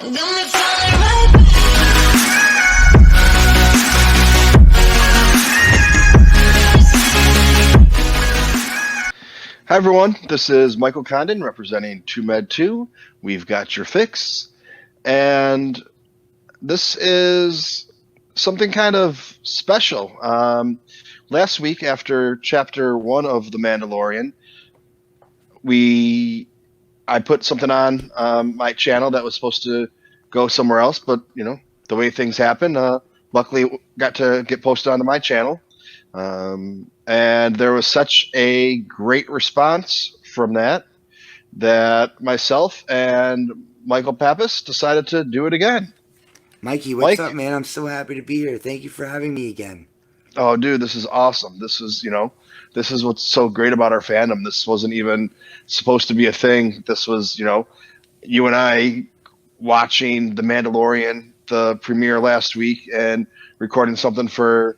Hi everyone, this is Michael Condon representing Toomedtoo. We've got your fix, and this is something kind of special. Last week, after Chapter 1 of The Mandalorian, I put something on my channel that was supposed to go somewhere else, but the way things happen, luckily it got to get posted onto my channel. And there was such a great response from that myself and Michael Pappas decided to do it again. Mikey, what's up, man? I'm so happy to be here. Thank you for having me again. Oh, dude, this is awesome. This is what's so great about our fandom. This wasn't even supposed to be a thing. This was, you and I watching The Mandalorian, the premiere last week, and recording something for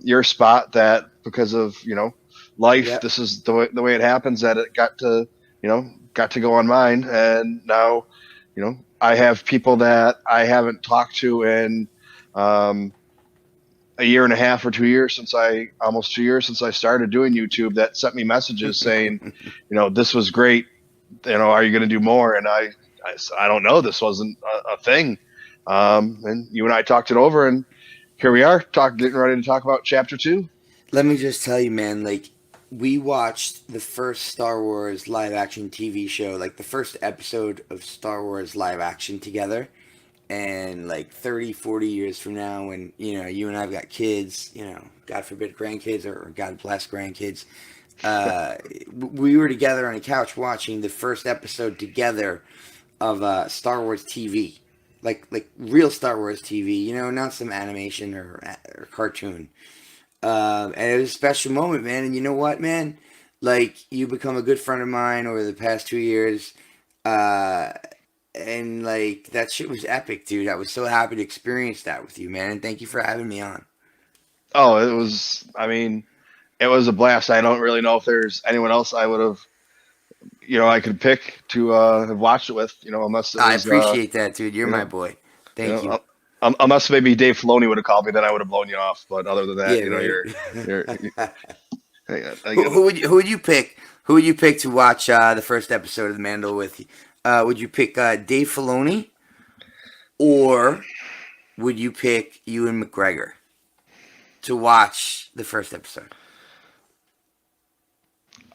your spot that because of life, yep. This is the way it happens that it got to go on mine, and now I have people that I haven't talked to in a year and a half or 2 years almost 2 years since I started doing YouTube that sent me messages saying this was great, are you going to do more? And I don't know, this wasn't a thing, and you and I talked it over, and here we are getting ready to talk about Chapter 2. Let me just tell you, man, we watched the first Star Wars live action TV show, the first episode of Star Wars live action together. And 30, 40 years from now, when, you and I've got kids, God forbid grandkids or God bless grandkids, we were together on a couch watching the first episode together of Star Wars TV. Like real Star Wars TV, not some animation or cartoon. And it was a special moment, man. And you know what, man? You become a good friend of mine over the past 2 years. And that shit was epic, dude. I was so happy to experience that with you, man. And thank you for having me on. Oh, it was a blast. I don't really know if there's anyone else I would have, I could pick to have watched it with, unless it was, I appreciate that, dude. You're my boy. Thank you. Unless maybe Dave Filoni would have called me, then I would have blown you off. But other than that, you're who would you pick? Who would you pick to watch the first episode of The Mandal with? Would you pick Dave Filoni, or would you pick Ewan McGregor to watch the first episode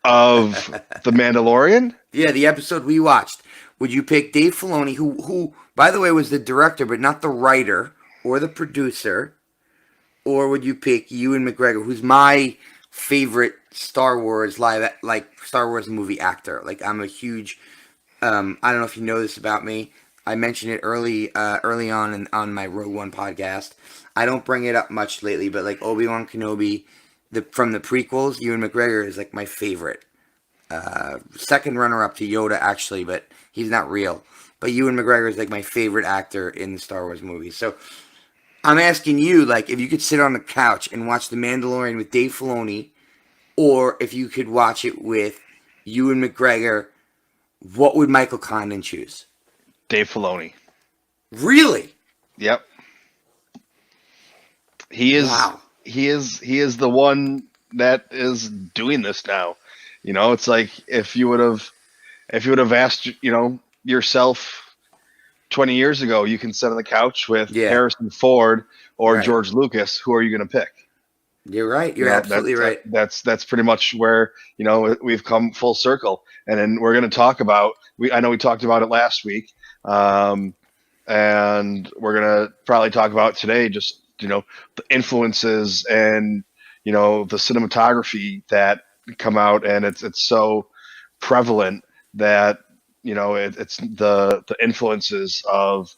of The Mandalorian? Yeah, the episode we watched. Would you pick Dave Filoni, who, by the way, was the director, but not the writer or the producer? Or would you pick Ewan McGregor, who's my favorite Star Wars Star Wars movie actor? I'm a huge, I don't know if you know this about me. I mentioned it early on my Rogue One podcast. I don't bring it up much lately, but Obi-Wan Kenobi, from the prequels, Ewan McGregor is my favorite. Second runner-up to Yoda, actually, but he's not real. But Ewan McGregor is my favorite actor in the Star Wars movies. So I'm asking you, if you could sit on the couch and watch The Mandalorian with Dave Filoni, or if you could watch it with Ewan McGregor, what would Michael Condon choose? Dave Filoni. Really? Yep. He is. Wow. He is the one that is doing this now. It's if you would have asked, yourself 20 years ago, you can sit on the couch with Harrison Ford or George Lucas. Who are you going to pick? You're right. You're absolutely right. That's pretty much where, we've come full circle. And then we're going to talk about, I know we talked about it last week. And we're going to probably talk about today, just, the influences and, the cinematography that come out, and it's so prevalent that it's the influences of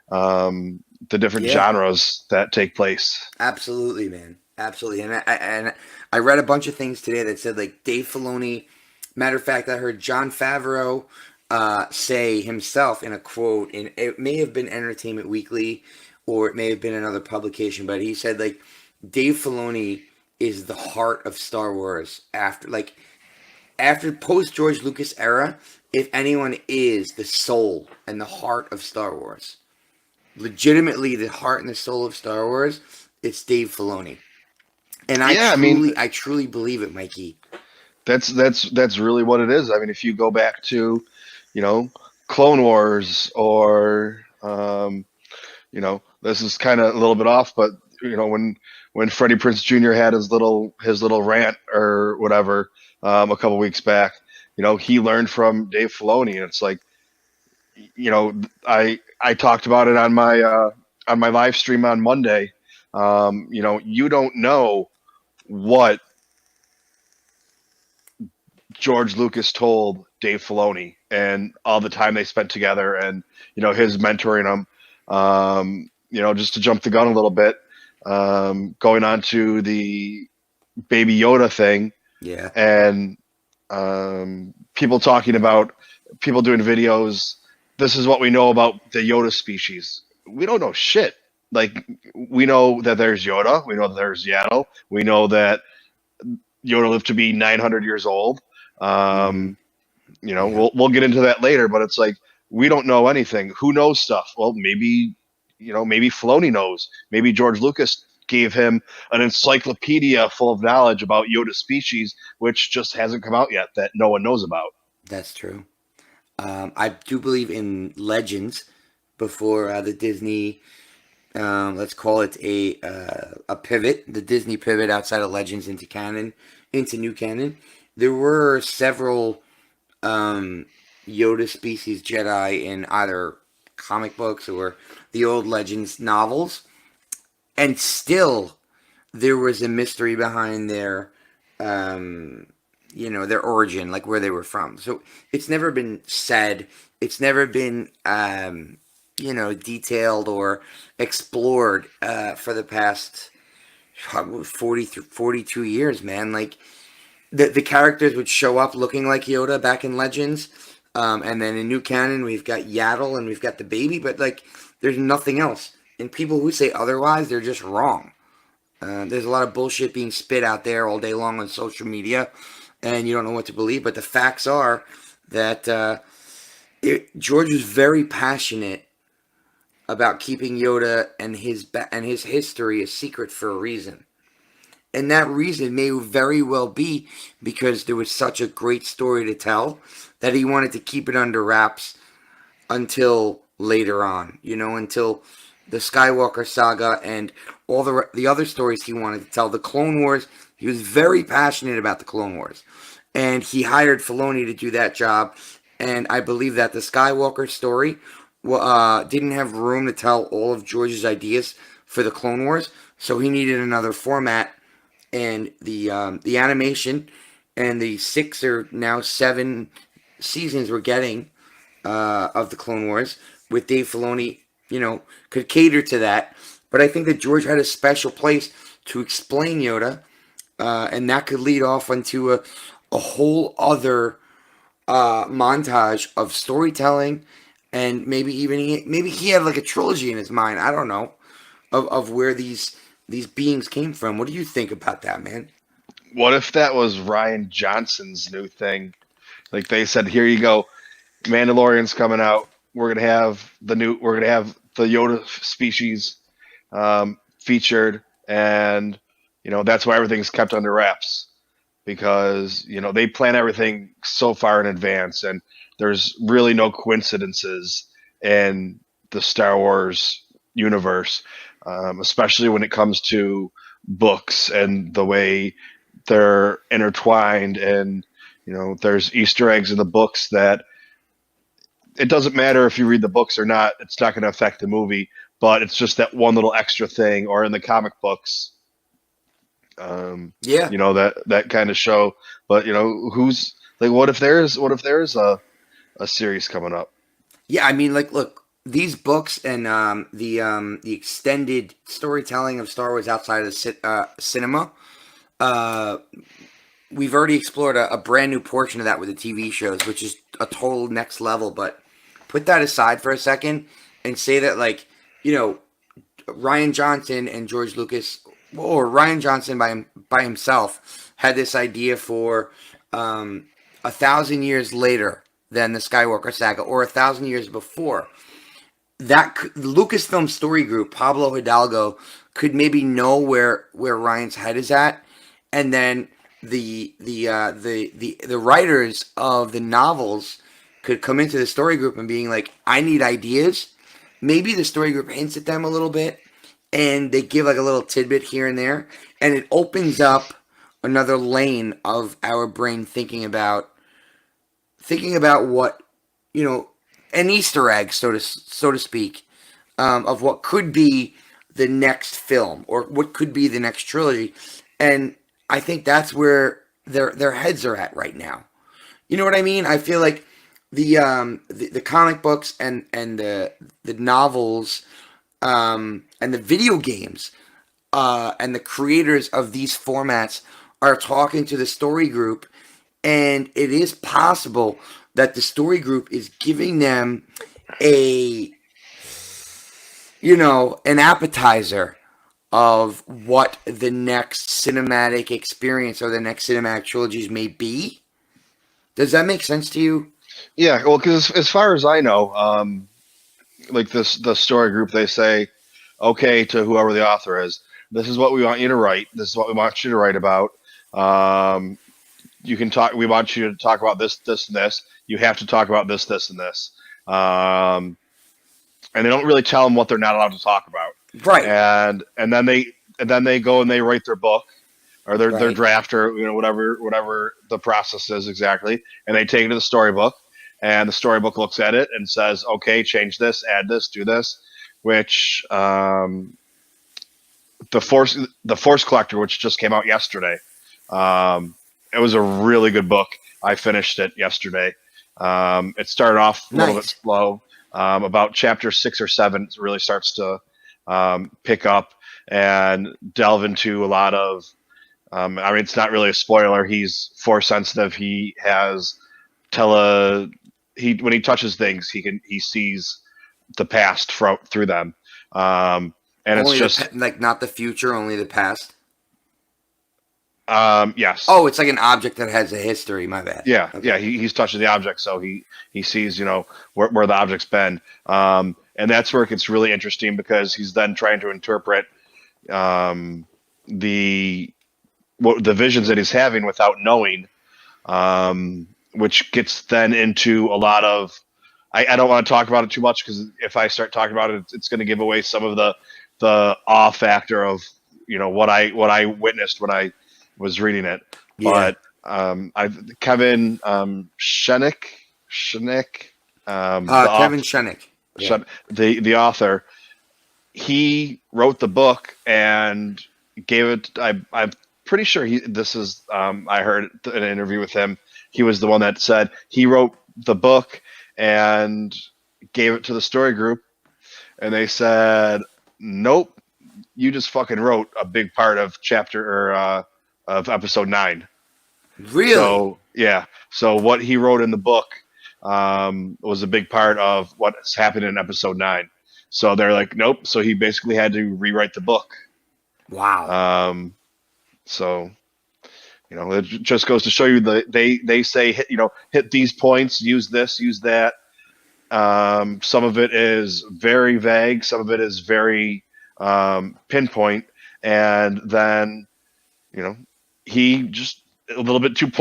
the different genres that take place. Absolutely, man. Absolutely. And I read a bunch of things today that said Dave Filoni. Matter of fact, I heard Jon Favreau say himself in a quote, and it may have been Entertainment Weekly or it may have been another publication, but he said Dave Filoni is the heart of Star Wars after post George Lucas era. if anyone is the soul and the heart of Star Wars, legitimately the heart and the soul of Star Wars, it's Dave Filoni. And Yeah, I mean, I truly believe it, Mikey. that's really what it is. I mean, if you go back to, you know, Clone Wars, or this is kind of a little bit off, but when Freddie Prinze Jr. had his little rant or whatever, a couple weeks back, he learned from Dave Filoni, and it's like, I talked about it on my live stream on Monday. You don't know what George Lucas told Dave Filoni and all the time they spent together, and his mentoring him. Just to jump the gun a little bit, going on to the Baby Yoda thing, Yeah. and people talking about people doing videos. This is what we know about the Yoda species. We don't know shit. Like, we know that there's Yoda. We know that there's Yaddle. We know that Yoda lived to be 900 years old. Mm-hmm. Yeah. We'll get into that later, but it's like, we don't know anything. Who knows stuff? Well, maybe Filoni knows. Maybe George Lucas gave him an encyclopedia full of knowledge about Yoda species, which just hasn't come out yet, that no one knows about. That's true. I do believe in Legends before the Disney, let's call it a pivot, the Disney pivot outside of Legends into canon, into new canon. There were several Yoda species Jedi in either comic books or the old Legends novels, and still there was a mystery behind their their origin, like where they were from. So it's never been said, it's never been detailed or explored for the past 42 years, man. Like, the characters would show up looking like Yoda back in Legends, and then in new canon we've got Yaddle and we've got the baby, but like, there's nothing else. And people who say otherwise, they're just wrong. There's a lot of bullshit being spit out there all day long on social media, and you don't know what to believe. But the facts are that George was very passionate about keeping Yoda and his history a secret for a reason. And that reason may very well be because there was such a great story to tell that he wanted to keep it under wraps until later on, until the Skywalker saga and all the other stories he wanted to tell. The Clone Wars, he was very passionate about the Clone Wars. And he hired Filoni to do that job. And I believe that the Skywalker story didn't have room to tell all of George's ideas for the Clone Wars. So he needed another format. And the animation and the 6 or now 7 seasons we're getting of the Clone Wars with Dave Filoni, could cater to that. But I think that George had a special place to explain Yoda, and that could lead off into a whole other montage of storytelling, and maybe he had like a trilogy in his mind. I don't know, of where these beings came from. What do you think about that, man? What if that was Ryan Johnson's new thing? Like, they said, here you go, Mandalorian's coming out. We're gonna have the Yoda species featured, and that's why everything's kept under wraps, because they plan everything so far in advance, and there's really no coincidences in the Star Wars universe, especially when it comes to books and the way they're intertwined. And there's Easter eggs in the books that it doesn't matter if you read the books or not, it's not going to affect the movie, but it's just that one little extra thing. Or in the comic books, Yeah. that kind of show. But who's like, what if there's a series coming up? Yeah, I mean, like, look, these books and the extended storytelling of Star Wars outside of cinema, we've already explored a brand new portion of that with the TV shows, which is a total next level. But put that aside for a second and say that, like, Ryan Johnson and George Lucas, or Ryan Johnson by himself, had this idea for 1,000 years later than the Skywalker saga, or 1,000 years before. That Lucasfilm Story Group, Pablo Hidalgo, could maybe know where Ryan's head is at, and then the writers of the novels could come into the story group and being like, I need ideas. Maybe the story group hints at them a little bit, and they give like a little tidbit here and there, and it opens up another lane of our brain thinking about what, an Easter egg, so to speak, of what could be the next film or what could be the next trilogy, and I think that's where their heads are at right now. You know what I mean? I feel like the comic books and the novels and the video games and the creators of these formats are talking to the story group, and it is possible that the story group is giving them an appetizer of what the next cinematic experience or the next cinematic trilogies may be. Does that make sense to you? Yeah, well, because as far as I know, like the story group, they say, okay, to whoever the author is, this is what we want you to write. This is what we want you to write about. You can talk. We want you to talk about this, this, and this. You have to talk about this, this, and this. And they don't really tell them what they're not allowed to talk about. Right. And then they go and they write their book or their Right. draft or whatever the process is exactly, and they take it to the storybook, and the storybook looks at it and says, okay, change this, add this, do this, which the Force Collector, which just came out yesterday. It was a really good book. I finished it yesterday. It started off a little bit slow. About chapter 6 or 7, it really starts to pick up and delve into a lot of. I mean, it's not really a spoiler. He's Force sensitive. He has when he touches things, he sees the past through them. And only it's just like not the future, only the past. Yes. Oh, it's like an object that has a history. My bad. Yeah, Okay. yeah. He's touching the object, so he sees where the object's been, and that's where it gets really interesting because he's then trying to interpret the visions that he's having without knowing, which gets then into a lot of. I don't want to talk about it too much because if I start talking about it, it's going to give away some of the awe factor of what I witnessed when I was reading it. Yeah. But Kevin Shenick, Kevin Shenick, the author, he wrote the book and gave it. I'm pretty sure this is. I heard in an interview with him. He was the one that said he wrote the book and gave it to the story group, and they said, "Nope, you just fucking wrote a big part of of episode 9." Really? So yeah. So what he wrote in the book was a big part of what's happened in episode 9. So they're like, nope. So he basically had to rewrite the book. Wow. So it just goes to show you they say hit these points, use this, use that. Some of it is very vague, some of it is very pinpoint, and then he just a little bit too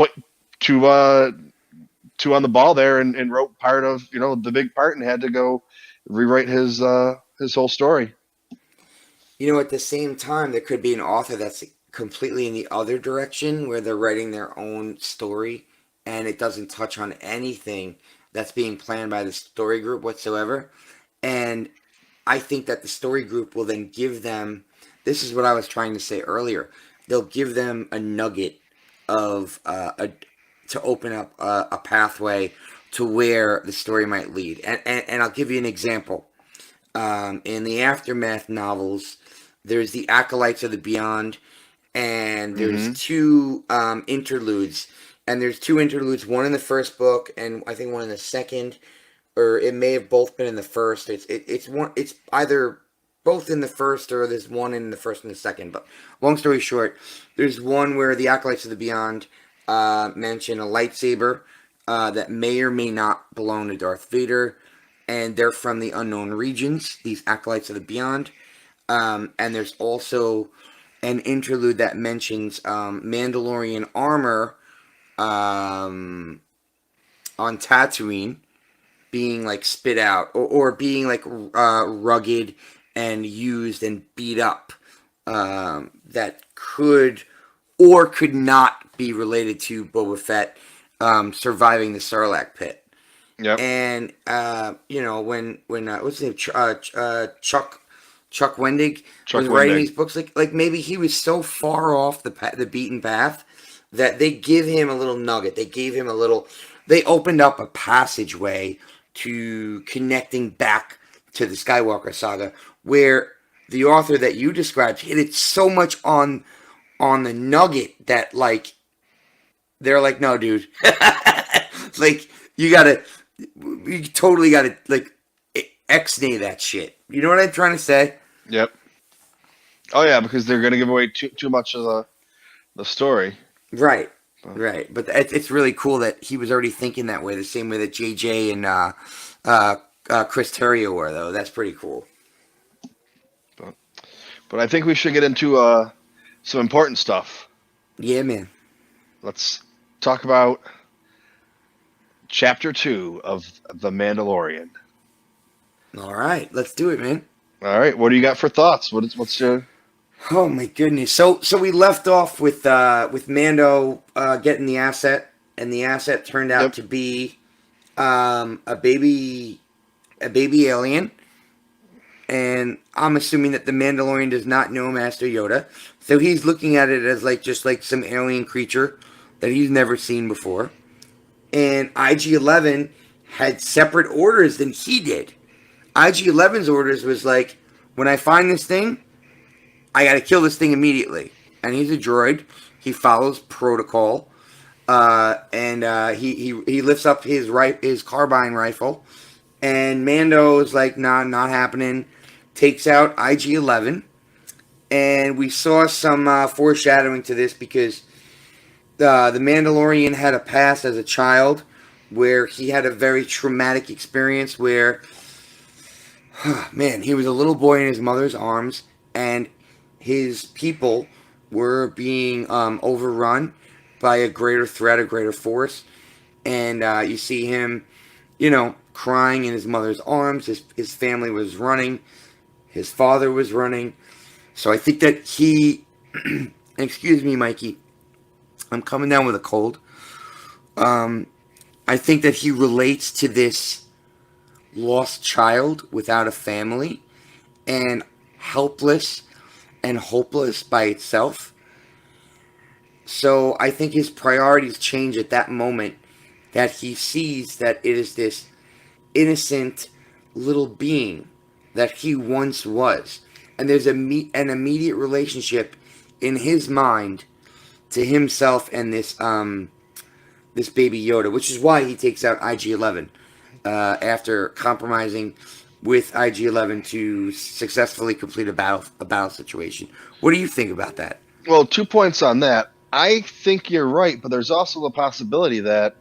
on the ball there and wrote part of the big part and had to go rewrite his whole story. At the same time, there could be an author that's completely in the other direction where they're writing their own story and it doesn't touch on anything that's being planned by the story group whatsoever. And I think that the story group will then give them, this is what I was trying to say earlier, they'll give them a nugget of to open up a pathway to where the story might lead. And I'll give you an example. In the Aftermath novels, there's the Acolytes of the Beyond, and there's two interludes. And there's two interludes, one in the first book, and I think one in the second, or it may have both been in the first. It's either both in the first, or there's one in the first and the second. But long story short, there's one where the Acolytes of the Beyond mention a lightsaber that may or may not belong to Darth Vader, and they're from the unknown regions, these acolytes of the beyond. And there's also an interlude that mentions Mandalorian armor on Tatooine being like spit out, or being like rugged and used and beat up, that could or could not be related to Boba Fett surviving the Sarlacc pit. Yep. And when what's his name, Chuck Wendig Chuck was writing Wendig. these books, like maybe he was so far off the beaten path that they give him a little nugget. They opened up a passageway to connecting back to the Skywalker saga, where the author that you described hit it so much on the nugget that, like, they're like, no, dude, like, you totally gotta, like, ex-nay that shit. You know what I'm trying to say? Yep. Oh yeah, because they're gonna give away too much of the story. Right. Right. But it's really cool that he was already thinking that way, the same way that JJ and Chris Terrio were, though. That's pretty cool. But I think we should get into some important stuff. Yeah, man. Let's talk about Chapter 2 of The Mandalorian. All right. Let's do it, man. All right, what do you got for thoughts? What's your... Oh my goodness! So we left off with Mando getting the asset, and the asset turned out to be a baby alien, and I'm assuming that the Mandalorian does not know Master Yoda, so he's looking at it as just like some alien creature that he's never seen before, and IG-11 had separate orders than he did. IG-11's orders was like, when I find this thing, I gotta kill this thing immediately. And he's a droid. He follows protocol. And he lifts up his carbine rifle. And Mando is like, nah, not happening. Takes out IG-11. And we saw some foreshadowing to this because the Mandalorian had a past as a child where he had a very traumatic experience where, man, he was a little boy in his mother's arms, and his people were being overrun by a greater threat, a greater force. And you see him, crying in his mother's arms. His family was running. His father was running. So I think that he... excuse me, Mikey. I'm coming down with a cold. I think that he relates to this lost child without a family and helpless and hopeless by itself. So I think his priorities change at that moment, that he sees that it is this innocent little being that he once was. And there's an immediate relationship in his mind to himself and this baby Yoda, which is why he takes out IG-11 after compromising with IG-11 to successfully complete a battle situation. What do you think about that? Well, 2 points on that. I think you're right, but there's also the possibility that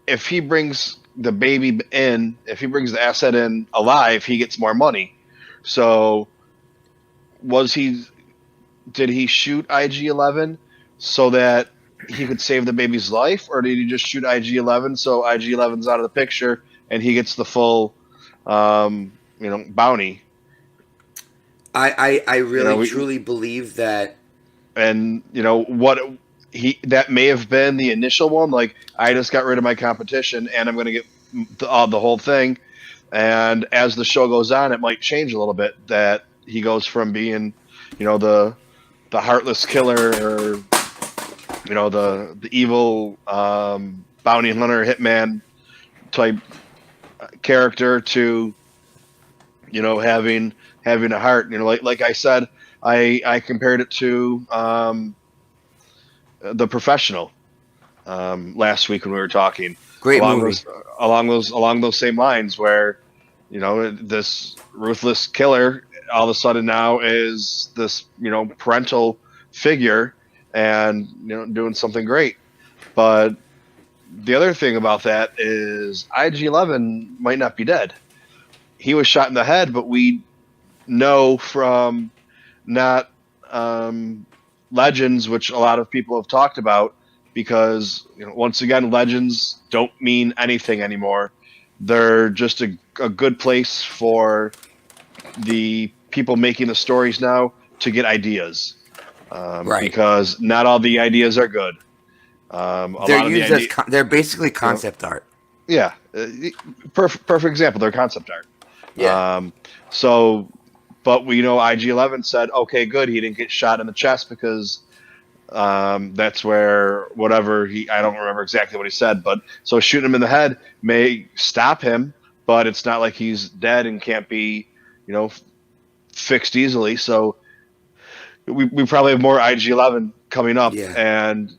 if he brings the baby in, if he brings the asset in alive, he gets more money. So did he shoot IG-11 so that he could save the baby's life, or did he just shoot IG-11 so IG-11's out of the picture and he gets the full, bounty? I really truly believe that. And that may have been the initial one. Like, I just got rid of my competition and I'm going to get the whole thing. And as the show goes on, it might change a little bit, that he goes from being, the heartless killer, or the evil bounty hunter, hitman type character, to having a heart. Like I said, I compared it to The Professional last week when we were talking. Great movie. Along those same lines, where this ruthless killer all of a sudden now is this parental figure and doing something great. But the other thing about that is IG-11 might not be dead. He was shot in the head, but we know from not legends, which a lot of people have talked about, because once again, legends don't mean anything anymore. They're just a good place for the people making the stories now to get ideas, Right. because not all the ideas are good. A They're lot of the used as ideas, they're basically concept art. yeah, perfect example. They're concept art. Yeah. So, but we know IG-11 said, okay, good. He didn't get shot in the chest because that's where whatever I don't remember exactly what he said, but so shooting him in the head may stop him, but it's not like he's dead and can't be, fixed easily. So we probably have more IG-11 coming up, Yeah. and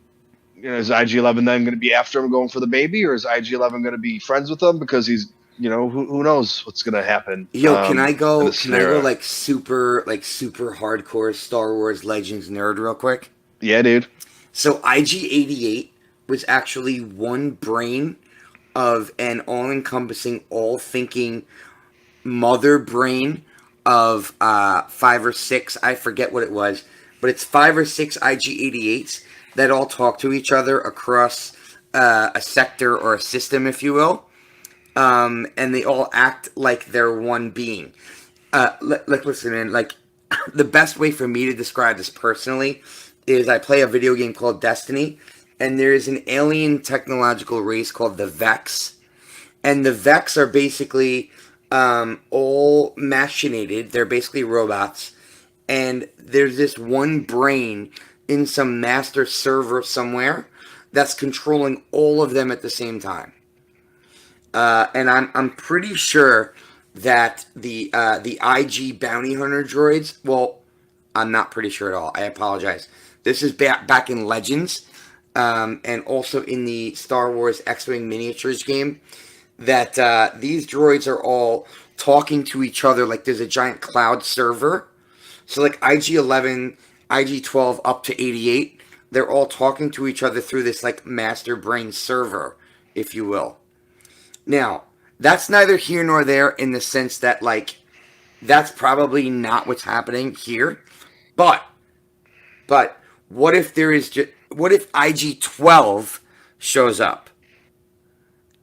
is IG-11 then going to be after him going for the baby, or is IG-11 going to be friends with him because he's, who knows what's going to happen? Yo, can I In go? this Can I go scenario. super hardcore Star Wars Legends nerd real quick? Yeah, dude. So IG-88 was actually one brain of an all-encompassing, all-thinking mother brain of 5 or 6. I forget what it was, but it's 5 or 6 IG-88s that all talk to each other across a sector or a system, if you will. And they all act like they're one being. Listen, man, like, the best way for me to describe this personally is I play a video game called Destiny, and there is an alien technological race called the Vex. And the Vex are basically all machinated. They're basically robots. And there's this one brain in some master server somewhere that's controlling all of them at the same time. And I'm pretty sure that the IG bounty hunter droids. Well, I'm not pretty sure at all. I apologize. This is back in Legends, and also in the Star Wars X-wing miniatures game. That these droids are all talking to each other like there's a giant cloud server. So like IG-11, IG-12 up to 88, they're all talking to each other through this like master brain server, if you will. Now, that's neither here nor there in the sense that, like, that's probably not what's happening here. But what if what if IG-12 shows up?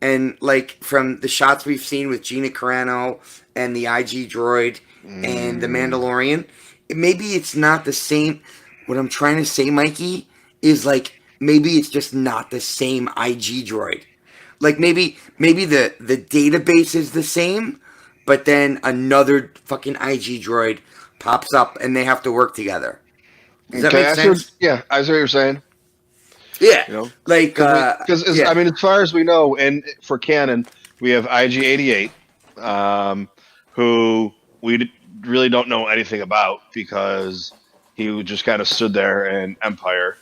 And, like, from the shots we've seen with Gina Carano and the IG droid and the Mandalorian, maybe it's not the same. What I'm trying to say, Mikey, is, like, maybe it's just not the same IG droid. Like maybe the database is the same, but then another fucking IG droid pops up and they have to work together. Does that Okay, make sense? yeah, I see what you're saying. Yeah. You know, Like because yeah. I mean, as far as we know, and for canon, we have IG-88, who we really don't know anything about because he just kind of stood there in Empire.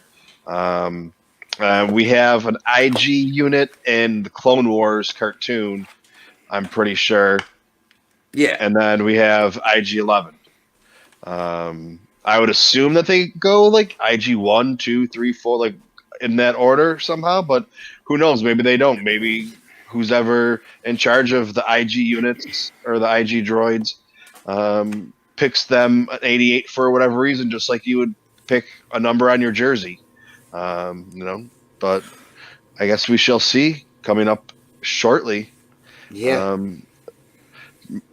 We have an IG unit in the Clone Wars cartoon, I'm pretty sure, Yeah. and then we have IG-11. I would assume that they go like IG-1, 2, 3, 4, like in that order somehow, but who knows? Maybe they don't. Maybe who's ever in charge of the IG units or the IG droids picks them at 88 for whatever reason, just like you would pick a number on your jersey. But I guess we shall see coming up shortly. Yeah.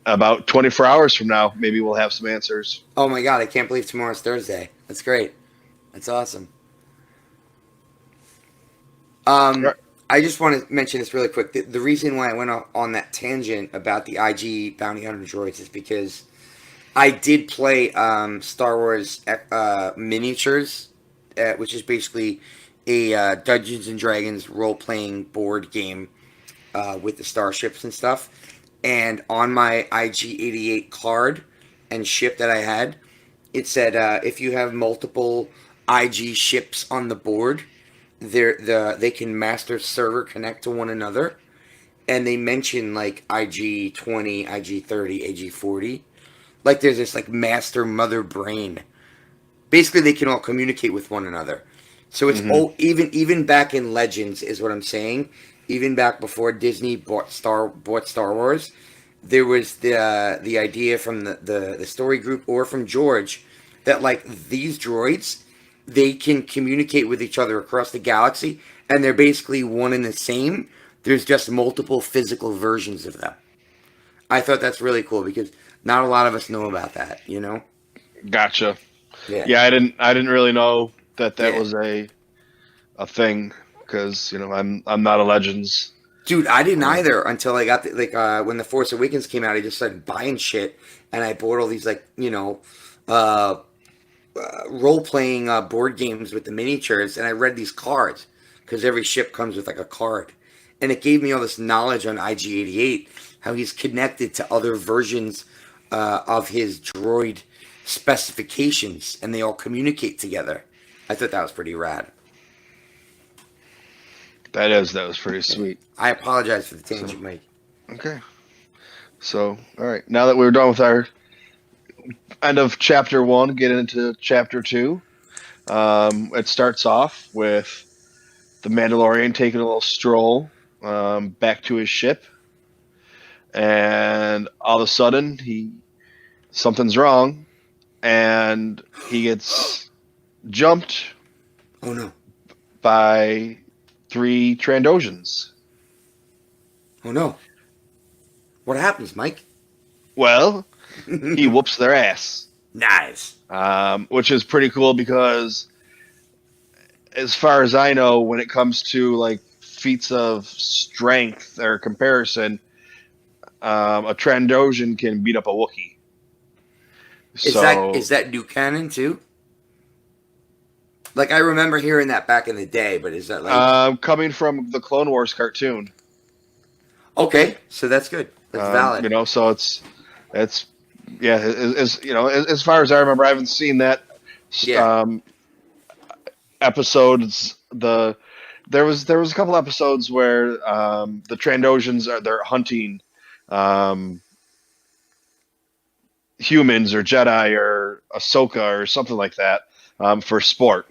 About 24 hours from now, maybe we'll have some answers. Oh my god, I can't believe tomorrow's Thursday. That's great. That's awesome. Right. I just want to mention this really quick. The reason why I went on that tangent about the IG bounty hunter droids is because I did play Star Wars miniatures, which is basically a Dungeons and Dragons role-playing board game with the starships and stuff. And on my IG-88 card and ship that I had, it said if you have multiple IG ships on the board, they can master server connect to one another. And they mention like IG-20, IG-30, IG-40. Like there's this like master mother brain. Basically, they can all communicate with one another. So it's Hmm. even back in Legends is what I'm saying. Even back before Disney bought Star Wars, there was the idea from the story group or from George that like these droids, they can communicate with each other across the galaxy, and they're basically one and the same. There's just multiple physical versions of them. I thought that's really cool because not a lot of us know about that. You know? Gotcha. Yeah. Yeah, I didn't really know that Yeah. was a thing because I'm not a Legends. Dude, I didn't Uh, either until I got when the Force Awakens came out. I just started buying shit, and I bought all these uh, role playing board games with the miniatures, and I read these cards because every ship comes with like a card, and it gave me all this knowledge on IG-88, how he's connected to other versions of his droid specifications, and they all communicate together. I thought that was pretty rad. that was pretty Yeah. sweet. I apologize for the So tangent, Mike. okay. So all right, now that we're done with our end of chapter one, get into chapter two. It starts off with the Mandalorian taking a little stroll back to his ship, and all of a sudden something's wrong, and he gets jumped Oh no! by three Trandosans. Oh no! What happens, Mike? Well, he whoops their ass, Nice. which is pretty cool because, as far as I know, when it comes to like feats of strength or comparison, a Trandoshan can beat up a Wookiee. So, Is that new canon too? Like I remember hearing that back in the day, but is that like coming from the Clone Wars cartoon, okay? So that's good. That's valid. so it's yeah, as far as I remember, I haven't seen that Yeah. um, episodes. There was a couple episodes where the Trandoshans they're hunting um, humans or Jedi or Ahsoka or something like that for sport,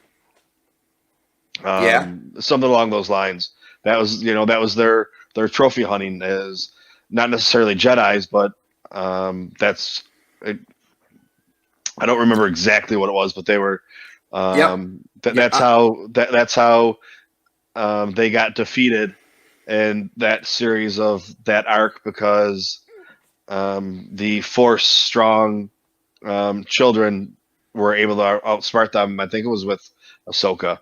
Yeah. something along those lines. That was their trophy hunting is not necessarily Jedi's, but that's I don't remember exactly what it was, but they were Yep. Yeah. that's how they got defeated in that series of that arc because the Force strong children were able to outsmart them. I think it was with Ahsoka,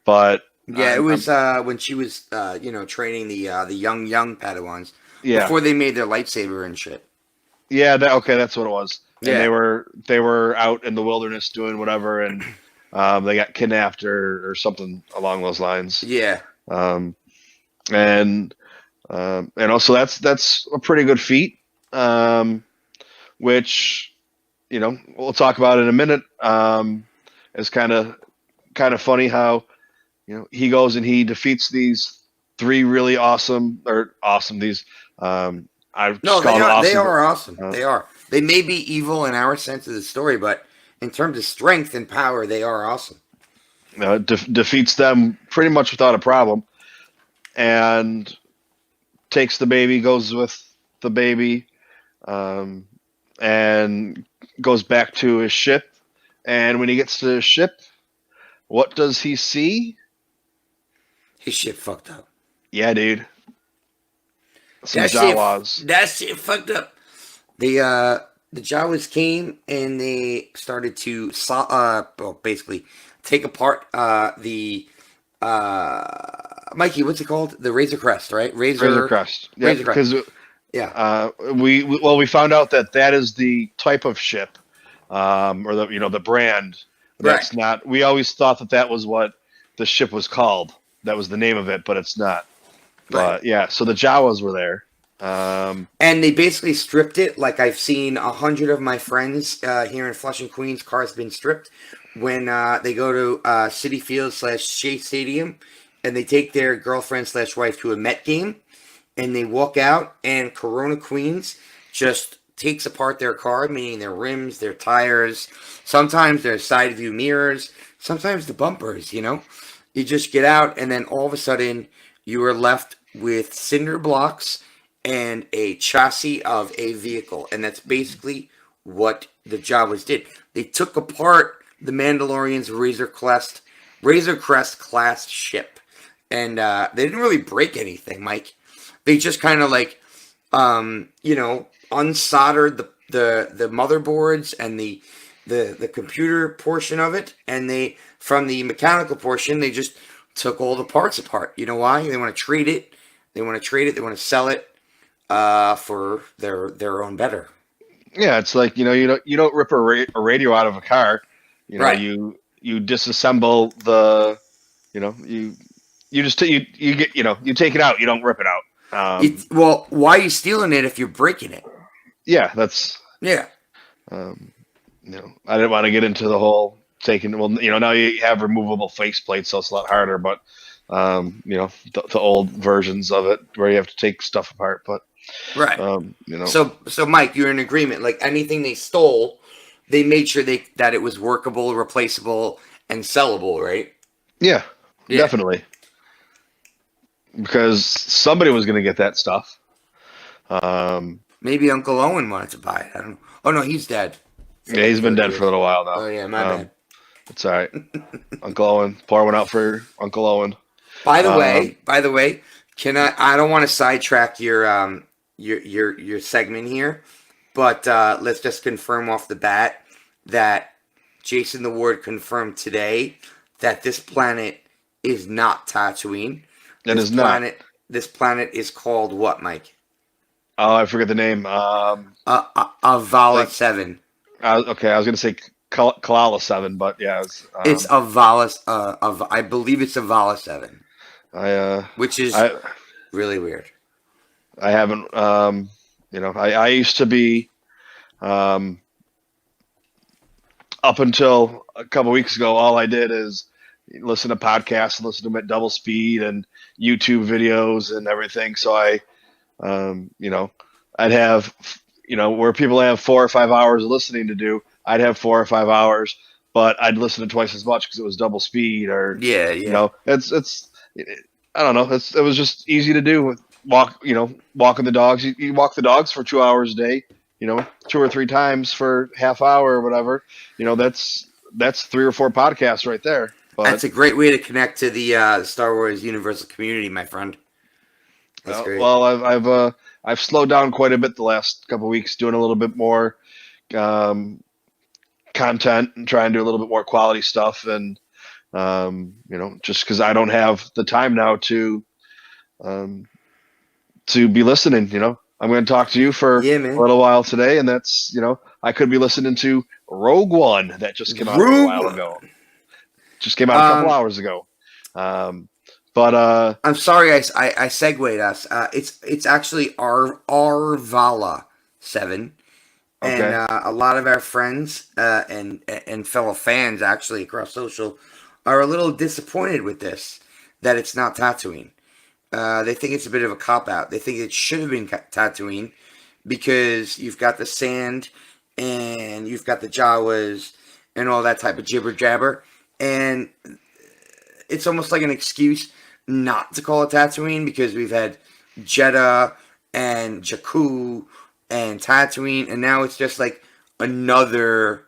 but Yeah. It I'm was when she was training the young Padawans yeah, before they made their lightsaber and shit. yeah. Okay, that's what it was. And they Yeah. were out in the wilderness doing whatever, and they got kidnapped or something along those lines. Yeah. Um, and also that's a pretty good feat, which we'll talk about in a minute. It's kind of funny how he goes and he defeats these three really awesome these I've No, just called they them are. They awesome. are awesome. Uh, They are. They may be evil in our sense of the story, but in terms of strength and power, they are awesome. defeats them pretty much without a problem, and takes the baby, goes with the baby, um, and goes back to his ship. And when he gets to his ship, what does he see? His shit fucked up. Yeah, dude, some Jawas. That shit fucked up. The Jawas came and they started to basically take apart the Mikey, what's it called? The Razor Crest, right? Razor Crest. Yep, Razor Crest. because Yeah. we found out that is the type of ship, or the brand. Right. That's not. We always thought that was what the ship was called. That was the name of it, but it's not. Right. But yeah, so the Jawas were there. And they basically stripped it. Like I've seen 100 of my friends here in Flushing, Queens, cars been stripped when they go to Citi Field / Shea Stadium, and they take their girlfriend / wife to a Met game, and they walk out, and Corona Queens just takes apart their car, meaning their rims, their tires, sometimes their side view mirrors, sometimes the bumpers, You just get out, and then all of a sudden, you are left with cinder blocks and a chassis of a vehicle, and that's basically what the Jawas did. They took apart the Mandalorian's Razor Crest class ship, and they didn't really break anything, Mike. They just kind of like, unsoldered the motherboards and the computer portion of it, and they from the mechanical portion they just took all the parts apart. You know why? They want to trade it. They want to trade it. They want to sell it for their own better. Yeah, it's like you don't rip a radio out of a car. Right. You disassemble the you just you get you take it out. You don't rip it out. Well, why are you stealing it if you're breaking it? Yeah, that's Yeah. I didn't want to get into the whole taking. Well, now you have removable faceplates, so it's a lot harder. But the old versions of it where you have to take stuff apart. But right. So Mike, you're in agreement. Like anything they stole, they made sure that it was workable, replaceable, and sellable, right? Yeah. Definitely. Because somebody was going to get that stuff. Maybe Uncle Owen wanted to buy it. I don't know. Oh no, he's dead. Yeah, he's been dead for a little while now. Oh yeah, my bad. It's all right. Uncle Owen, pour one out for Uncle Owen. By the way, can I don't want to sidetrack your segment here, but let's just confirm off the bat that Jason the Ward confirmed today that this planet is not Tatooine. This planet is called what, Mike? Oh, I forget the name. Avala 7. Okay, I was going to say Kalala 7, but yeah. It's Avala, I believe it's Avala 7. Which is really weird. I haven't, I used to be, up until a couple weeks ago, all I did is listen to podcasts and listen to them at double speed and YouTube videos and everything. So I'd have, where people have 4 or 5 hours of listening to do, I'd have 4 or 5 hours, but I'd listen to twice as much because it was double speed or, it's, I don't know. It was just easy to do. Walking the dogs. You walk the dogs for 2 hours a day, 2 or 3 times for half hour or whatever. That's 3 or 4 podcasts right there. But, that's a great way to connect to the Star Wars Universal community, my friend. That's great. Well, I've slowed down quite a bit the last couple of weeks, doing a little bit more content and trying to do a little bit more quality stuff, and just because I don't have the time now to be listening. I'm going to talk to you for a little while today, and that's I could be listening to Rogue One that just came out a while ago. Just came out a couple hours ago. But I'm sorry I segued us. It's actually Arvala 7, and a lot of our friends and fellow fans actually across social are a little disappointed with this, that it's not Tatooine. They think it's a bit of a cop out. They think it should have been Tatooine because you've got the sand and you've got the Jawas and all that type of jibber jabber, and it's almost like an excuse not to call it Tatooine because we've had Jeddah and Jakku and Tatooine, and now it's just like another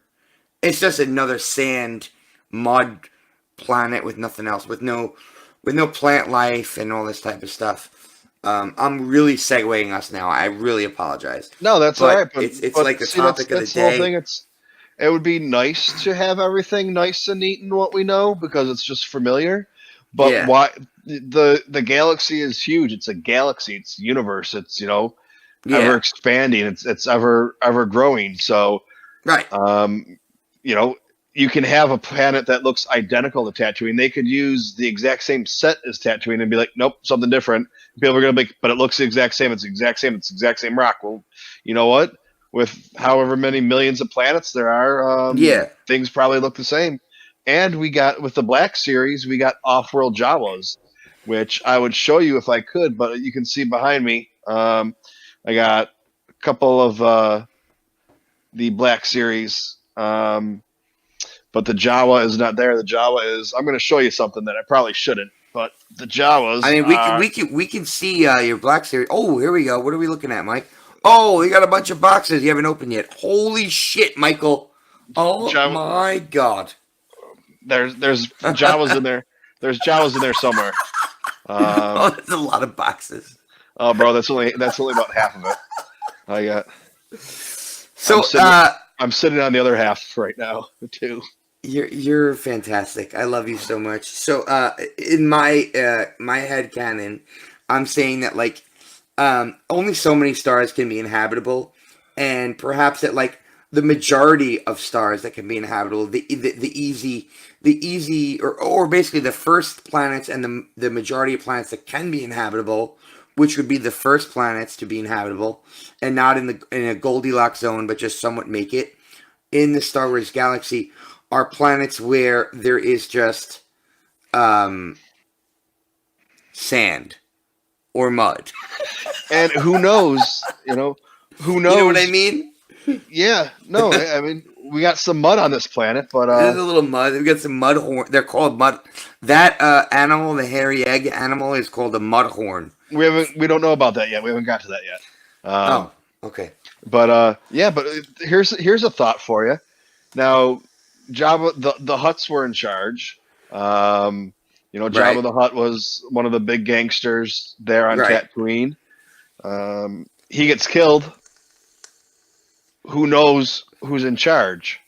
sand mud planet with nothing else, with no plant life and all this type of stuff. I'm really segueing us now. I really apologize. No, that's all right. But it's like the topic of the day. Thing. It would be nice to have everything nice and neat in what we know because it's just familiar. But why the galaxy is huge? It's a galaxy. It's a universe. It's ever expanding. It's ever growing. So right. You can have a planet that looks identical to Tatooine. They could use the exact same set as Tatooine and be like, nope, something different. People are going to be, but it looks the exact same. It's the exact same. It's the exact same rock. Well, you know what? With however many millions of planets there are, things probably look the same. And we got, with the Black Series, we got off-world Jawas, which I would show you if I could, but you can see behind me. I got a couple of the Black Series. but the Jawa is not there. The Jawa is. I'm going to show you something that I probably shouldn't, but the Jawas. I mean, we can see your Black Series. Oh, here we go. What are we looking at, Mike? Oh, we got a bunch of boxes you haven't opened yet. Holy shit, Michael! Oh my God! There's Jawas in there. There's Jawas in there somewhere. Oh, that's a lot of boxes. Oh, bro, that's only about half of it. I got. So I'm sitting on the other half right now too. You're fantastic. I love you so much. So in my headcanon, I'm saying that like only so many stars can be inhabitable, and perhaps that like the majority of stars that can be inhabitable, the easy or basically the first planets and the majority of planets that can be inhabitable, which would be the first planets to be inhabitable and not in a Goldilocks zone, but just somewhat make it in the Star Wars galaxy, are planets where there is just sand or mud. And who knows? Who knows? You know what I mean? Yeah. No, I mean, we got some mud on this planet, but there's a little mud. We got some Mudhorn. They're called mud. That animal, the hairy egg animal, is called a Mudhorn. We don't know about that yet. We haven't got to that yet. Okay. But here's a thought for you. Now, Jabba, the Hutts were in charge. Jabba the Hutt was one of the big gangsters there on Tatooine. He gets killed. Who knows who's in charge?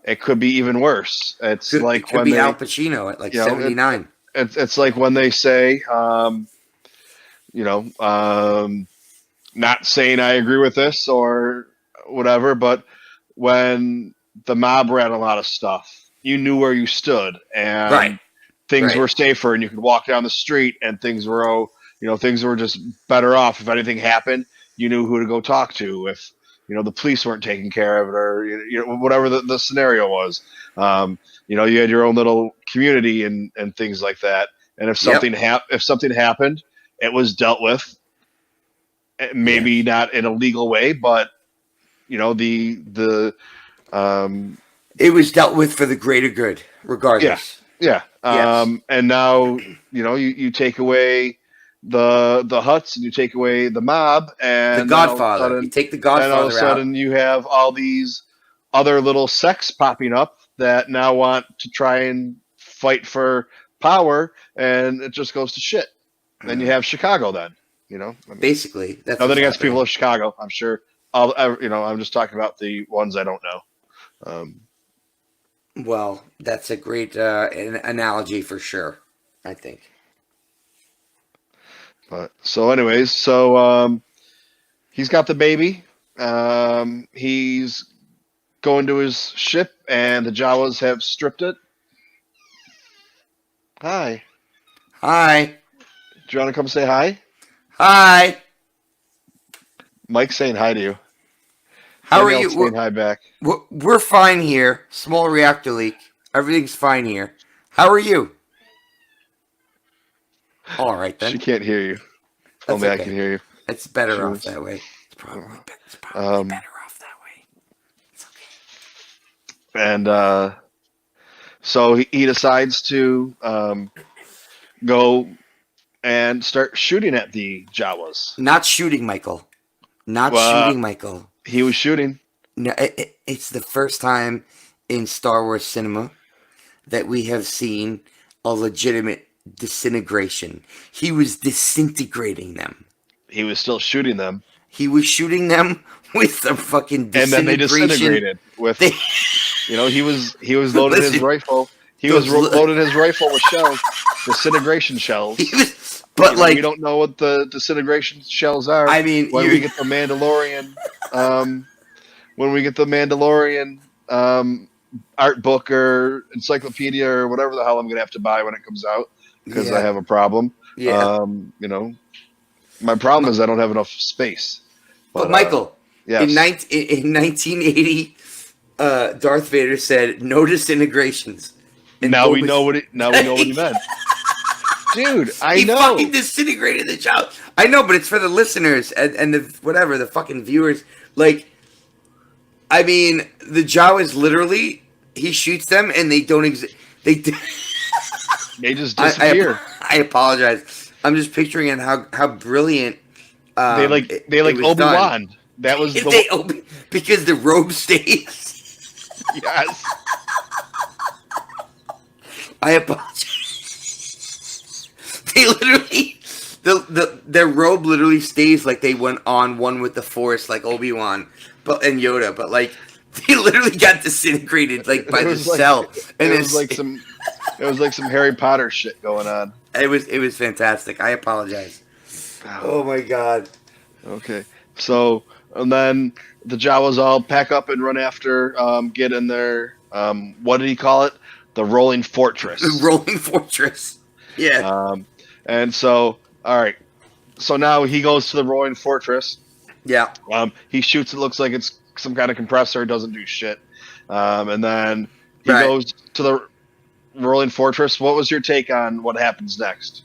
It could be even worse. It could be Al Pacino at like 79. It's like when they say, not saying I agree with this or whatever, but when the mob ran a lot of stuff, you knew where you stood, and things were safer, and you could walk down the street, and things were just better off. If anything happened, you knew who to go talk to. If the police weren't taking care of it, or whatever the scenario was, you had your own little community and things like that. And if something happened, it was dealt with. Maybe not in a legal way, but it was dealt with for the greater good, regardless. Yeah. And now you take away the Hutts and you take away the mob and the Godfather. You take the Godfather and all of a sudden you have all these other little sects popping up that now want to try and fight for power, and it just goes to shit. Then you have Chicago. Then basically that's nothing against people of Chicago. I'm sure. I'm just talking about the ones I don't know. Well, that's a great analogy for sure, I think. But anyways, he's got the baby. He's going to his ship, and the Jawas have stripped it. Hi. Hi. Do you want to come say hi? Hi. Mike's saying hi to you. How are you? Saying hi back. We're fine here. Small reactor leak. Everything's fine here. How are you? All right then. She can't hear you. That's Only okay. I can hear you. It's better off that way. It's probably better off that way. It's okay. And so he decides to go and start shooting at the Jawas. Not shooting, Michael. Shooting, Michael. He was shooting. No, it's the first time in Star Wars cinema that we have seen a legitimate disintegration. He was disintegrating them. He was still shooting them. He was shooting them with the fucking disintegration. And then they disintegrated with. He was loading his rifle. He was loading his rifle with shells, disintegration shells. But we don't know what the disintegration shells are. I mean, when we get the Mandalorian, art book or encyclopedia or whatever the hell I'm gonna have to buy when it comes out, because I have a problem. Yeah. My problem is I don't have enough space. But Michael, yes. in 1980, Darth Vader said no disintegrations. And now we know what he meant. Dude, he fucking disintegrated the Jawa. I know, but it's for the listeners and the fucking viewers. Like, I mean, the Jawas literally he shoots them and they don't exist. They just disappear. I apologize. I'm just picturing it how brilliant. They like Obi-Wan. That was because the robe stays. Yes. I apologize. They literally, their robe literally stays like they went on one with the Force, like Obi-Wan, and Yoda. But like, they literally got disintegrated like by the cell. And it was like some Harry Potter shit going on. It was fantastic. I apologize. Oh my god. Okay, so and then the Jawas all pack up and run after, get in their what did he call it? The rolling fortress. The rolling fortress. Yeah. And so, all right. So now he goes to the rolling fortress. Yeah. He shoots. It looks like it's some kind of compressor. Doesn't do shit. And then he goes to the rolling fortress. What was your take on what happens next?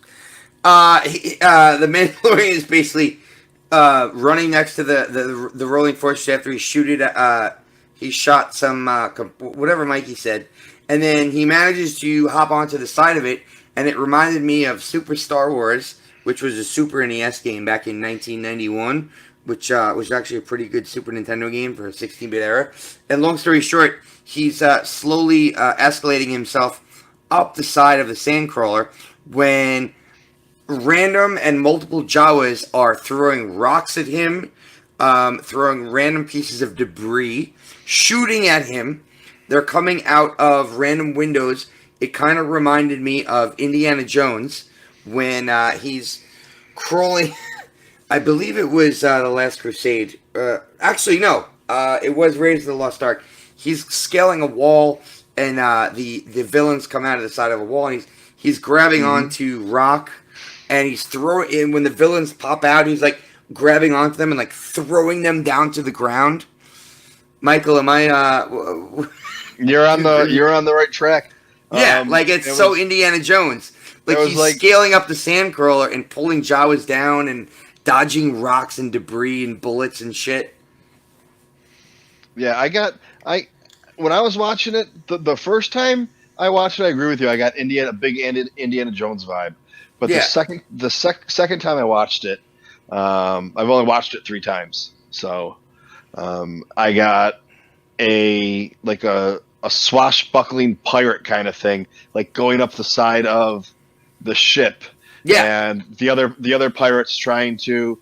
The Mandalorian is basically running next to the rolling fortress after he he shot some whatever Mikey said. And then he manages to hop onto the side of it, and it reminded me of Super Star Wars, which was a Super NES game back in 1991, which was actually a pretty good Super Nintendo game for a 16-bit era. And long story short, he's slowly escalating himself up the side of the Sandcrawler when random and multiple Jawas are throwing rocks at him, throwing random pieces of debris, shooting at him. They're coming out of random windows. It kind of reminded me of Indiana Jones when he's crawling. I believe it was The Last Crusade. Actually, no. It was Raiders of the Lost Ark. He's scaling a wall, and the villains come out of the side of a wall, and he's grabbing onto rock, and he's throwing. And when the villains pop out, he's like grabbing onto them and like throwing them down to the ground. Michael, am I? You're on the right track. Yeah, it's so Indiana Jones. Like he's scaling up the Sandcrawler and pulling Jawas down and dodging rocks and debris and bullets and shit. Yeah, when I was watching it the first time I watched it, I agree with you. I got a big Indiana Jones vibe. But the second time I watched it, I've only watched it 3 times. So I got a swashbuckling pirate kind of thing, like going up the side of the ship. Yeah. And the other pirates trying to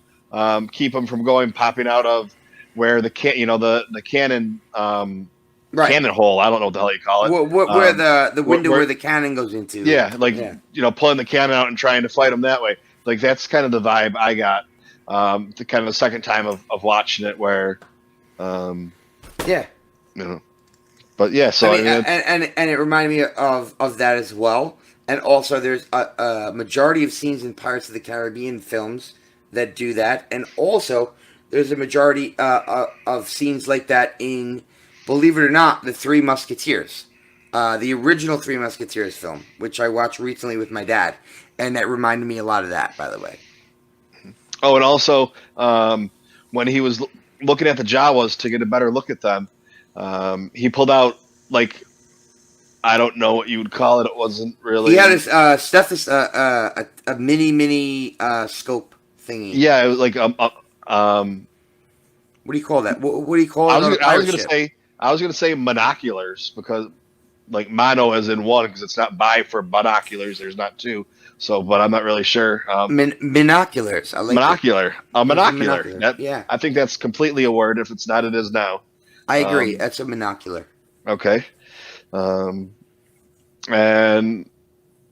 keep them from popping out of where the cannon cannon hole. I don't know what the hell you call it. Where the window where the cannon goes into. Yeah, pulling the cannon out and trying to fight them that way. Like that's kind of the vibe I got. The kind of the second time of watching it where. But yeah, so and it reminded me of that as well. And also, there's a majority of scenes in Pirates of the Caribbean films that do that, and also there's a majority of scenes like that in, believe it or not, the Three Musketeers, the original Three Musketeers film, which I watched recently with my dad, and that reminded me a lot of that, by the way. Oh, and also when he was looking at the Jawas to get a better look at them, he pulled out I don't know what you would call it. It wasn't really. He had his a mini scope thingy. Yeah, it was like What do you call that? What do you call it? I was gonna say monoculars because mono as in one because it's not bi for binoculars. There's not two. So, but I'm not really sure. Binoculars. I like monocular. A monocular. Yeah. I think that's completely a word. If it's not, it is now. I agree. That's a monocular. Okay. And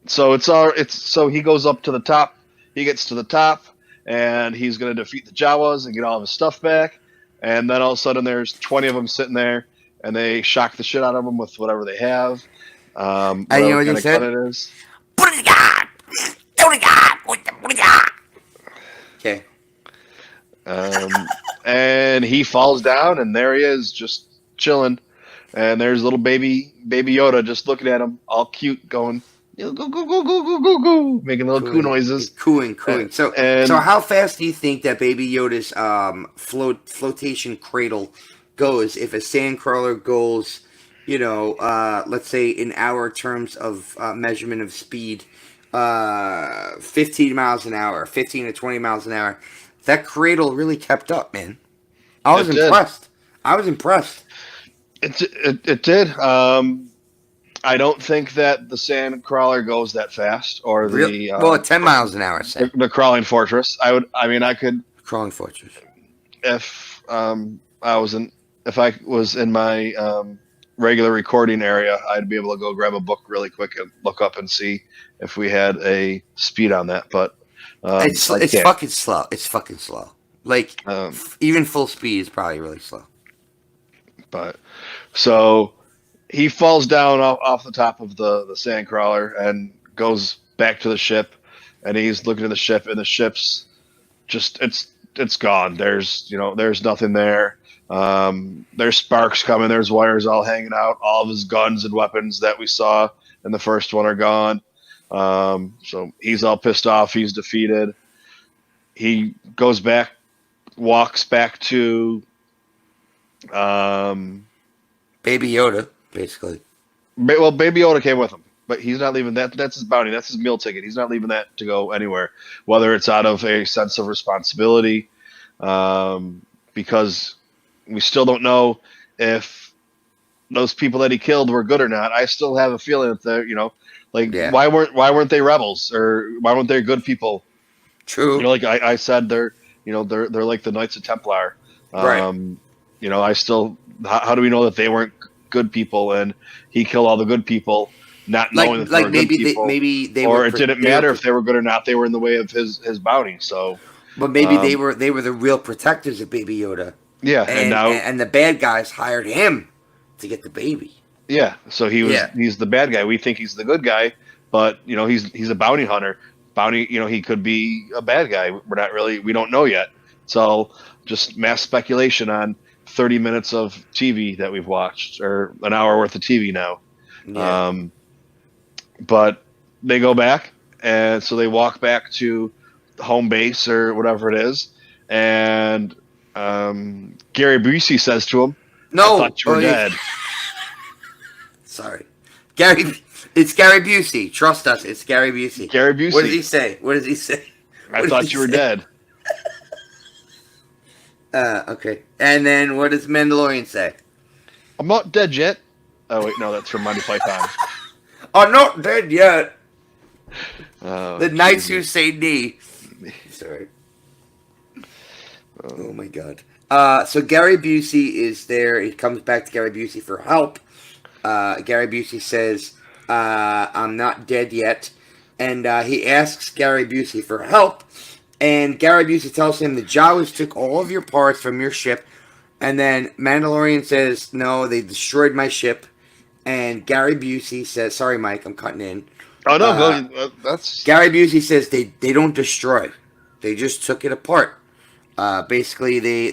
so so he goes up to the top. He gets to the top, and he's going to defeat the Jawas and get all of his stuff back. And then all of a sudden, there's 20 of them sitting there, and they shock the shit out of them with whatever they have. And you know what he said? It is. What do you got? What do you got? Okay. And he falls down, and there he is, just chilling. And there's little baby Yoda just looking at him, all cute, going, go, go, go, go, go, go, go, making little coo noises. Cooing. So how fast do you think that baby Yoda's flotation cradle goes if a Sandcrawler goes, let's say in our terms of measurement of speed, 15 miles an hour, 15 to 20 miles an hour, that cradle really kept up, man. I was It did. impressed. I was impressed. It did. I don't think that the Sandcrawler goes that fast, or Well, at 10 miles an hour, say. the Crawling Fortress. I could, Crawling Fortress. if if I was in my regular recording area, I'd be able to go grab a book really quick and look up and see if we had a speed on that. But It's fucking slow. It's fucking slow. Like, even full speed is probably really slow. But so he falls down off the top of the Sandcrawler and goes back to the ship, and he's looking at the ship, and the ship's just it's gone. There's nothing there. There's sparks coming. There's wires all hanging out. All of his guns and weapons that we saw in the first one are gone. So he's all pissed off. He's defeated. He goes back, walks back to Baby Yoda, basically. Well, Baby Yoda came with him, but he's not leaving that. That's his bounty. That's his meal ticket. He's not leaving that to go anywhere, whether it's out of a sense of responsibility, because we still don't know if those people that he killed were good or not. I still have a feeling that they're, why weren't they rebels, or why weren't they good people? True. Like I said, they're like the Knights of Templar. Right. I still. How do we know that they weren't good people and he killed all the good people, not knowing that they were good people? Maybe they or were. It didn't matter if they were good or not. They were in the way of his bounty. So, but maybe they were the real protectors of Baby Yoda. Yeah, and the bad guys hired him to get the baby. Yeah, so he's the bad guy. We think he's the good guy, but he's a bounty hunter. He could be a bad guy. We don't know yet. So just mass speculation on 30 minutes of TV that we've watched, or an hour worth of TV now. Yeah. But they go back, and so they walk back to home base or whatever it is, and Gary Busey says to him, "No, I thought you were dead." Sorry, Gary. It's Gary Busey. Trust us, it's Gary Busey. Gary Busey. What does he say? I thought you were dead. Okay. And then what does Mandalorian say? I'm not dead yet. Oh, wait, no, that's from Monty Python. I'm not dead yet. Oh, the Knights Who Say Knee. Sorry. Oh, my God. So Gary Busey is there. He comes back to Gary Busey for help. Gary Busey says, I'm not dead yet. And he asks Gary Busey for help. And Gary Busey tells him the Jawas took all of your parts from your ship. And then Mandalorian says, no, they destroyed my ship. And Gary Busey says, sorry, Mike, I'm cutting in. Oh, no, go. That's... Gary Busey says they don't destroy. They just took it apart. Basically, they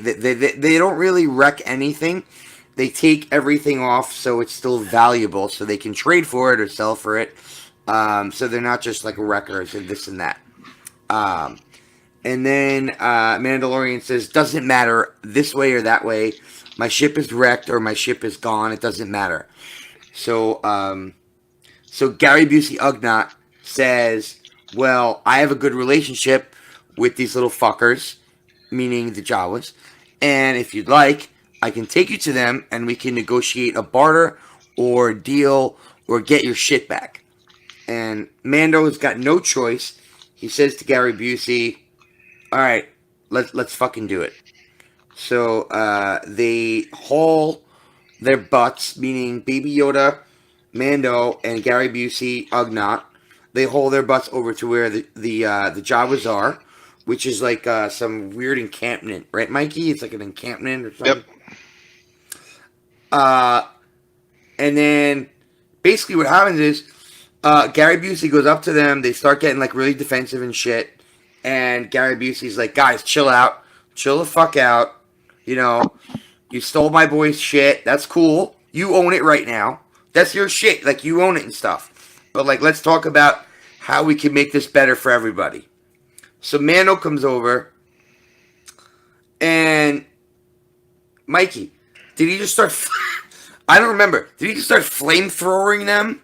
don't really wreck anything. They take everything off so it's still valuable, so they can trade for it or sell for it. So they're not just like wreckers and this and that. And then Mandalorian says, doesn't matter this way or that way. My ship is wrecked or my ship is gone. It doesn't matter. So Gary Busey Ugnaught says, well, I have a good relationship with these little fuckers, meaning the Jawas. And if you'd like, I can take you to them and we can negotiate a barter or deal or get your shit back. And Mando's got no choice. He says to Gary Busey, all right, let's fucking do it. So they haul their butts, meaning Baby Yoda, Mando, and Gary Busey Ugnaught. They haul their butts over to where the Jawas are, which is like some weird encampment, right, Mikey? It's like an encampment or something. Yep. And then basically what happens is Gary Busey goes up to them. They start getting like really defensive and shit. And Gary Busey's like, guys, chill out. Chill the fuck out. You stole my boy's shit. That's cool. You own it right now. That's your shit. Like, you own it and stuff. But, like, let's talk about how we can make this better for everybody. So Mando comes over. And Mikey, did he just start... I don't remember. Did he just start flamethrowering them?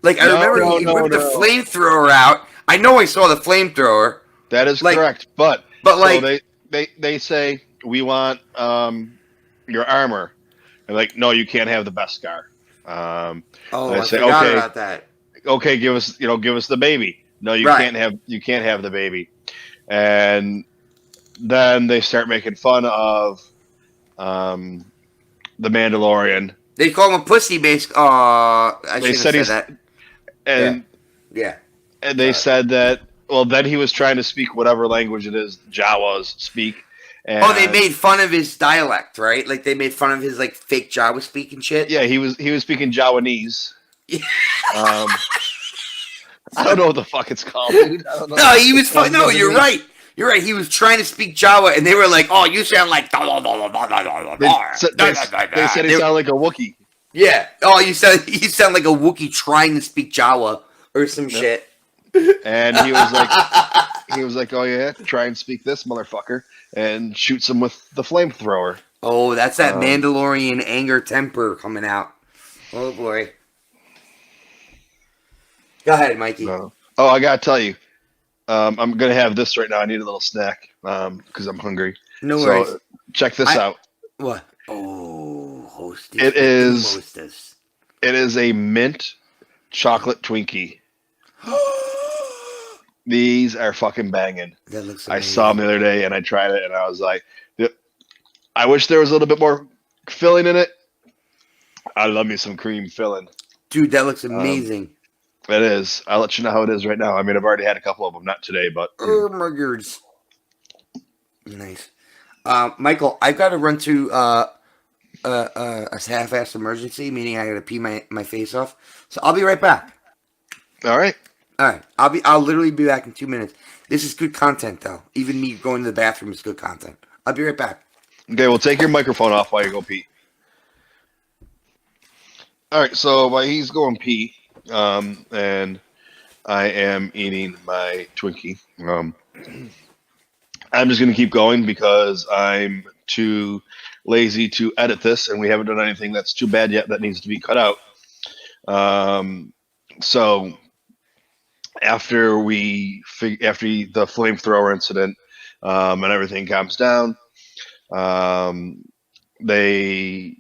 Like I No, remember no, he no, whipped the no. flamethrower out. I know I saw the flamethrower. That is Like, correct. But but so like, they say we want your armor. And like, no, you can't have the Beskar. And oh, I I say, forgot okay, about that. okay, give us the baby. No, Right. you can't have the baby. And then they start making fun of um, the Mandalorian. They call him a pussy base. I They shouldn't have said said he's that. Yeah. and Yeah. they Sorry. said that well then he was trying to speak whatever language it is Jawas speak Oh, they and made fun of his dialect, right? Like they made fun of his like fake Jawa speaking shit. yeah he was speaking Jawanese. Um, I don't know what the fuck it's called, dude. I don't know. No, he was fun. Sounds No, good to you're me. right. You're right. He was trying to speak Jawa, and they were like, "Oh, you sound like." They said he sounded like a Wookiee. Yeah. Oh, you sound like a Wookiee trying to speak Jawa or some Yep. shit. And he was like, oh yeah, try and speak this motherfucker, and shoots him with the flamethrower. Oh, that's that Um, Mandalorian anger temper coming out. Oh boy. Go ahead, Mikey. no. Oh, I gotta tell you, I'm gonna have this right now. I need a little snack because I'm hungry. No worries. So check this out. What? Oh, hostess. It with the is mostess. it is a mint chocolate Twinkie. These are fucking banging. That looks amazing. I saw them the other day and I tried it and I was like, I wish there was a little bit more filling in it. I love me some cream filling. Dude, that looks amazing. It is. I'll let you know how it is right now. I mean, I've already had a couple of them, not today, but Oh my goodness. Nice. Michael, I've got to run to a half-assed emergency, meaning I got to pee my face off. So I'll be right back. all right. All right, I'll literally be back in 2 minutes. This is good content, though. Even me going to the bathroom is good content. I'll be right back. Okay, well, take your microphone off while you go pee. All right, so while he's going pee, and I am eating my Twinkie, I'm just going to keep going because I'm too lazy to edit this, and we haven't done anything that's too bad yet that needs to be cut out. So after the flamethrower incident and everything calms down, they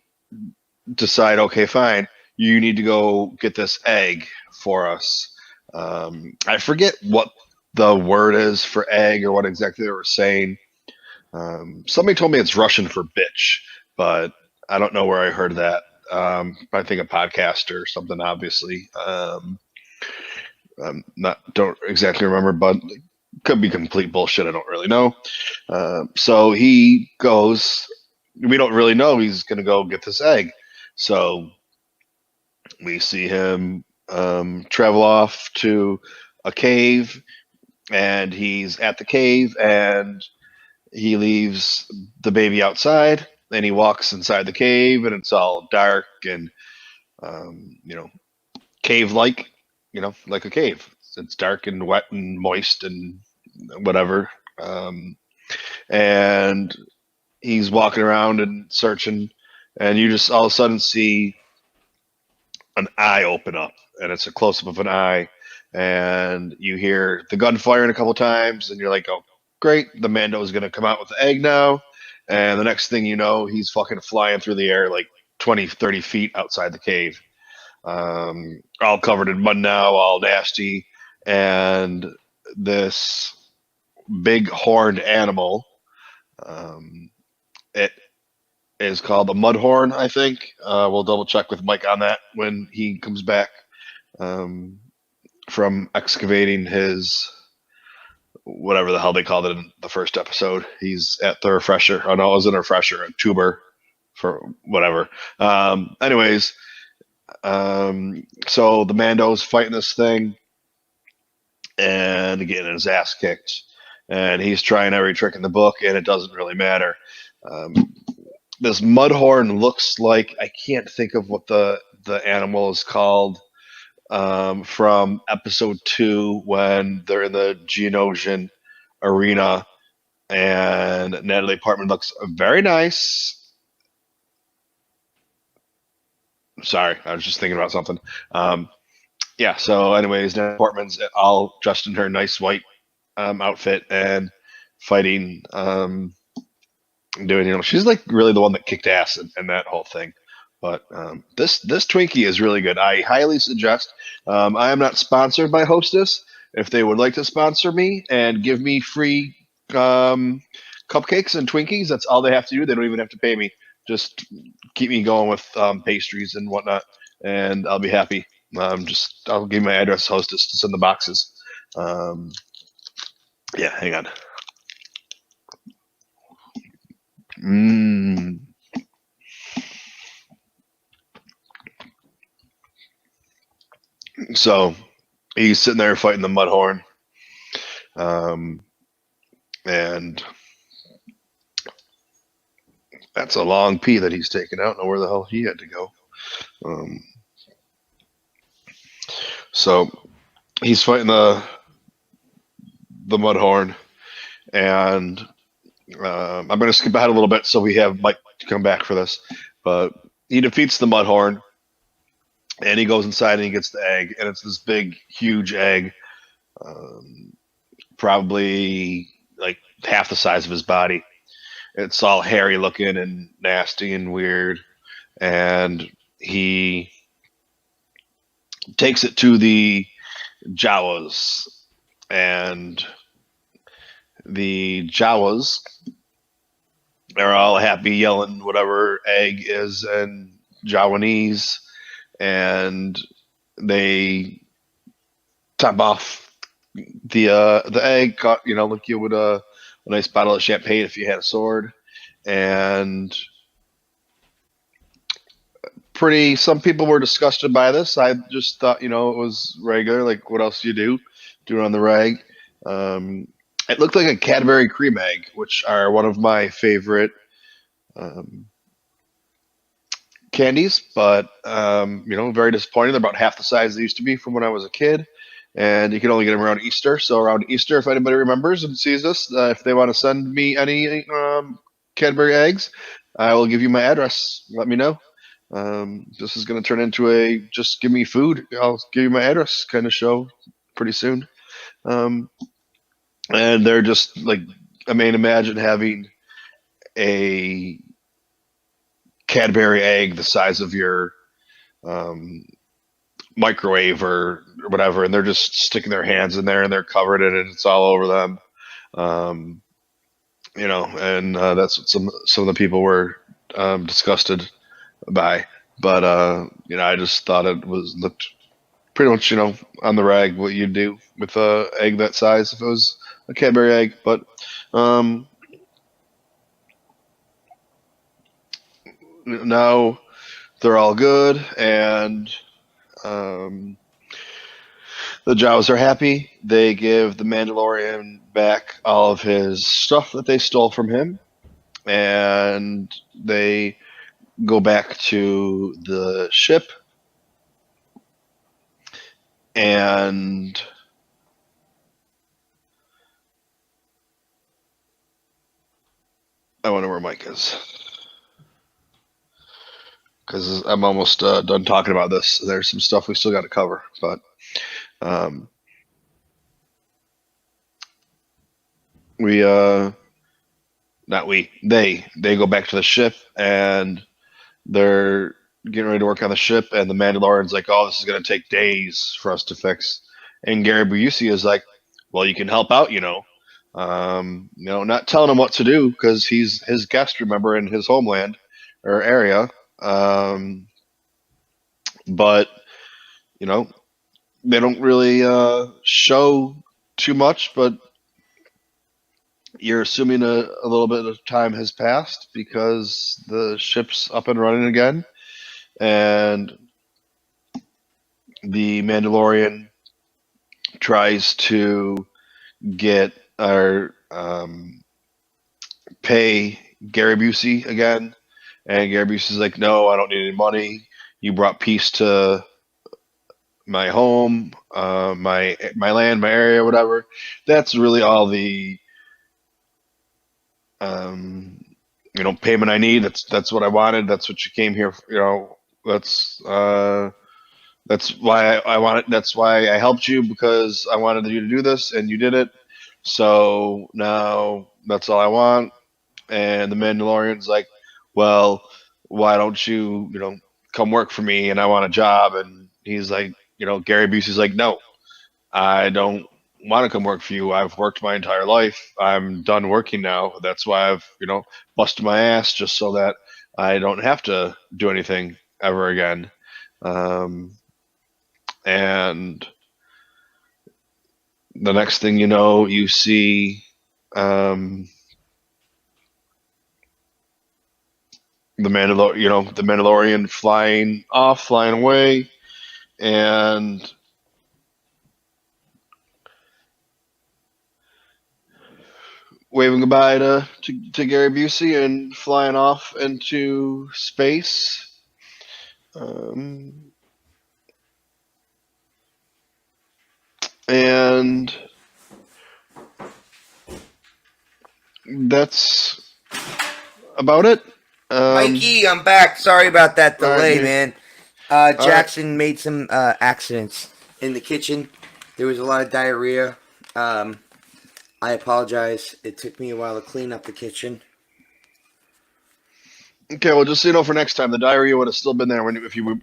decide, okay, fine, you need to go get this egg for us. I forget what the word is for egg or what exactly they were saying. Somebody told me it's Russian for bitch, but I don't know where I heard that. I think a podcast or something, obviously. Don't exactly remember, but it could be complete bullshit. I don't really know. So he goes. We don't really know he's going to go get this egg. So we see him travel off to a cave, and he's at the cave, and he leaves the baby outside, and he walks inside the cave, and it's all dark and cave-like, like a cave. It's dark and wet and moist and whatever. And he's walking around and searching, and you just all of a sudden see an eye open up, and it's a close-up of an eye, and you hear the gun firing a couple times, and you're like, oh, great, the Mando is going to come out with the egg now, and the next thing you know, he's fucking flying through the air like 20, 30 feet outside the cave. All covered in mud now, all nasty, and this big horned animal, it is called a Mudhorn, I think. We'll double check with Mike on that when he comes back from excavating his whatever the hell they called it in the first episode. He's at the refresher. Oh no, it wasn't a refresher, a tuber for whatever. Anyways, so the Mando's fighting this thing and getting his ass kicked, and he's trying every trick in the book, and it doesn't really matter. This Mudhorn looks like, I can't think of what the animal is called, from episode 2 when they're in the Geonosian arena, and Natalie Portman looks very nice. Sorry, I was just thinking about something. Um, yeah. So, anyways, Natalie Portman's all dressed in her nice white outfit and fighting. Doing, she's like really the one that kicked ass in that whole thing. But this Twinkie is really good. I highly suggest. I am not sponsored by Hostess. If they would like to sponsor me and give me free cupcakes and Twinkies, that's all they have to do. They don't even have to pay me. Just keep me going with pastries and whatnot, and I'll be happy. I'll give you my address, Hostess, to send the boxes. Um, yeah, hang on. Mmm. So he's sitting there fighting the Mudhorn, um, and that's a long pee that he's taken. I don't know where the hell he had to go. Um, so he's fighting the Mudhorn, and I'm going to skip ahead a little bit so we have Mike to come back for this. But he defeats the Mudhorn, and he goes inside and he gets the egg, and it's this big, huge egg, probably like half the size of his body. It's all hairy looking and nasty and weird, and he takes it to the Jawas, and the Jawas are all happy, yelling whatever egg is in Jawanese, and they top off the egg. Like you would a nice bottle of champagne if you had a sword, and some people were disgusted by this. I just thought, it was regular. Like, what else do you do it on the rag? It looked like a Cadbury cream egg, which are one of my favorite um, candies, but very disappointing. They're about half the size they used to be from when I was a kid, and you can only get them around Easter. So around Easter, if anybody remembers and sees this, if they want to send me any Cadbury eggs, I will give you my address. Let me know. This is going to turn into a just give me food. I'll give you my address kind of show pretty soon. And they're just like, I mean, imagine having a Cadbury egg the size of your microwave or whatever, and they're just sticking their hands in there and they're covered in it. It's all over them. And that's what some of the people were disgusted by. But I just thought it looked pretty much on the rag what you'd do with a egg that size if it was a Cadbury egg. But now they're all good, and the Jawas are happy. They give the Mandalorian back all of his stuff that they stole from him, and they go back to the ship, and I wonder where Mike is, because I'm almost done talking about this. There's some stuff we still got to cover, but they go back to the ship, and they're getting ready to work on the ship, and the Mandalorian's like, "Oh, this is going to take days for us to fix." And Gary Busey is like, "Well, you can help out, not telling him what to do because he's his guest, remember, in his homeland or area. But they don't really show too much, but you're assuming a little bit of time has passed because the ship's up and running again, and the Mandalorian tries to get our pay Gary Busey again, and Gary Busey's like, "No, I don't need any money. You brought peace to my home, my land, my area, whatever." That's really all the payment I need. That's what I wanted. That's what you came here, That's why I wanted. That's why I helped you because I wanted you to do this, and you did it. So now that's all I want. And the Mandalorian's like, well, why don't you, come work for me? And I want a job. And he's like, Gary Busey's like, no, I don't want to come work for you. I've worked my entire life. I'm done working now. That's why I've, busted my ass just so that I don't have to do anything ever again. Um, and the next thing you know, you see um, the Mandalorian flying away, and waving goodbye to Gary Busey and flying off into space. Um, and that's about it. Mikey, I'm back. Sorry about that delay, right, man. Jackson made some accidents in the kitchen. There was a lot of diarrhea. I apologize. It took me a while to clean up the kitchen. Okay, well, just so you know, for next time, the diarrhea would have still been there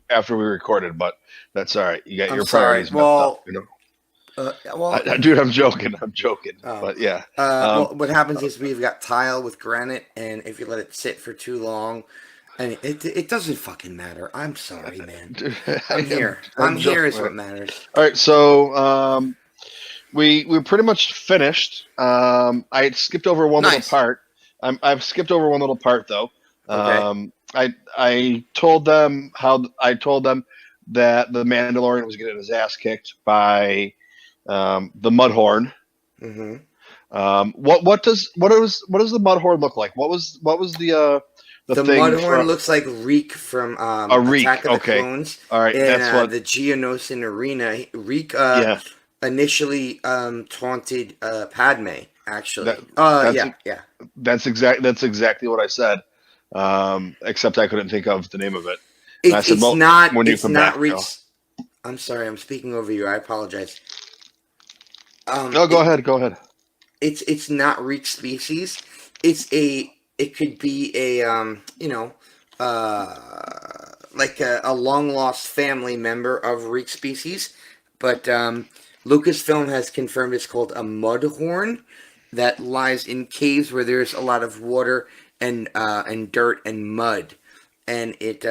after we recorded, but that's all right. You got your priorities messed up, Dude, I'm joking. But yeah. Well, what happens is we've got tile with granite, and if you let it sit for too long, and it doesn't fucking matter. I'm sorry, man. Dude, I'm here. I'm here is what matters. All right, so we pretty much finished. I skipped over one little part. I've skipped over one little part though. Okay. I told them that the Mandalorian was getting his ass kicked by the Mudhorn. Mm-hmm. What does the Mudhorn look like? What was the thing? Mudhorn looks like Reek from a Reek. Attack of the Okay. Clones. All right, in, that's what the Geonosis arena. Reek yeah. initially taunted Padme. Actually, yeah. That's exactly what I said. Except I couldn't think of the name of it. It's not. When you It's come not back, Reek's. I'm sorry. I'm speaking over you. I apologize. No, go ahead. Go ahead. It's not Reek species. It could be like a long lost family member of Reek species, but Lucasfilm has confirmed it's called a Mudhorn that lies in caves where there's a lot of water and dirt and mud, and it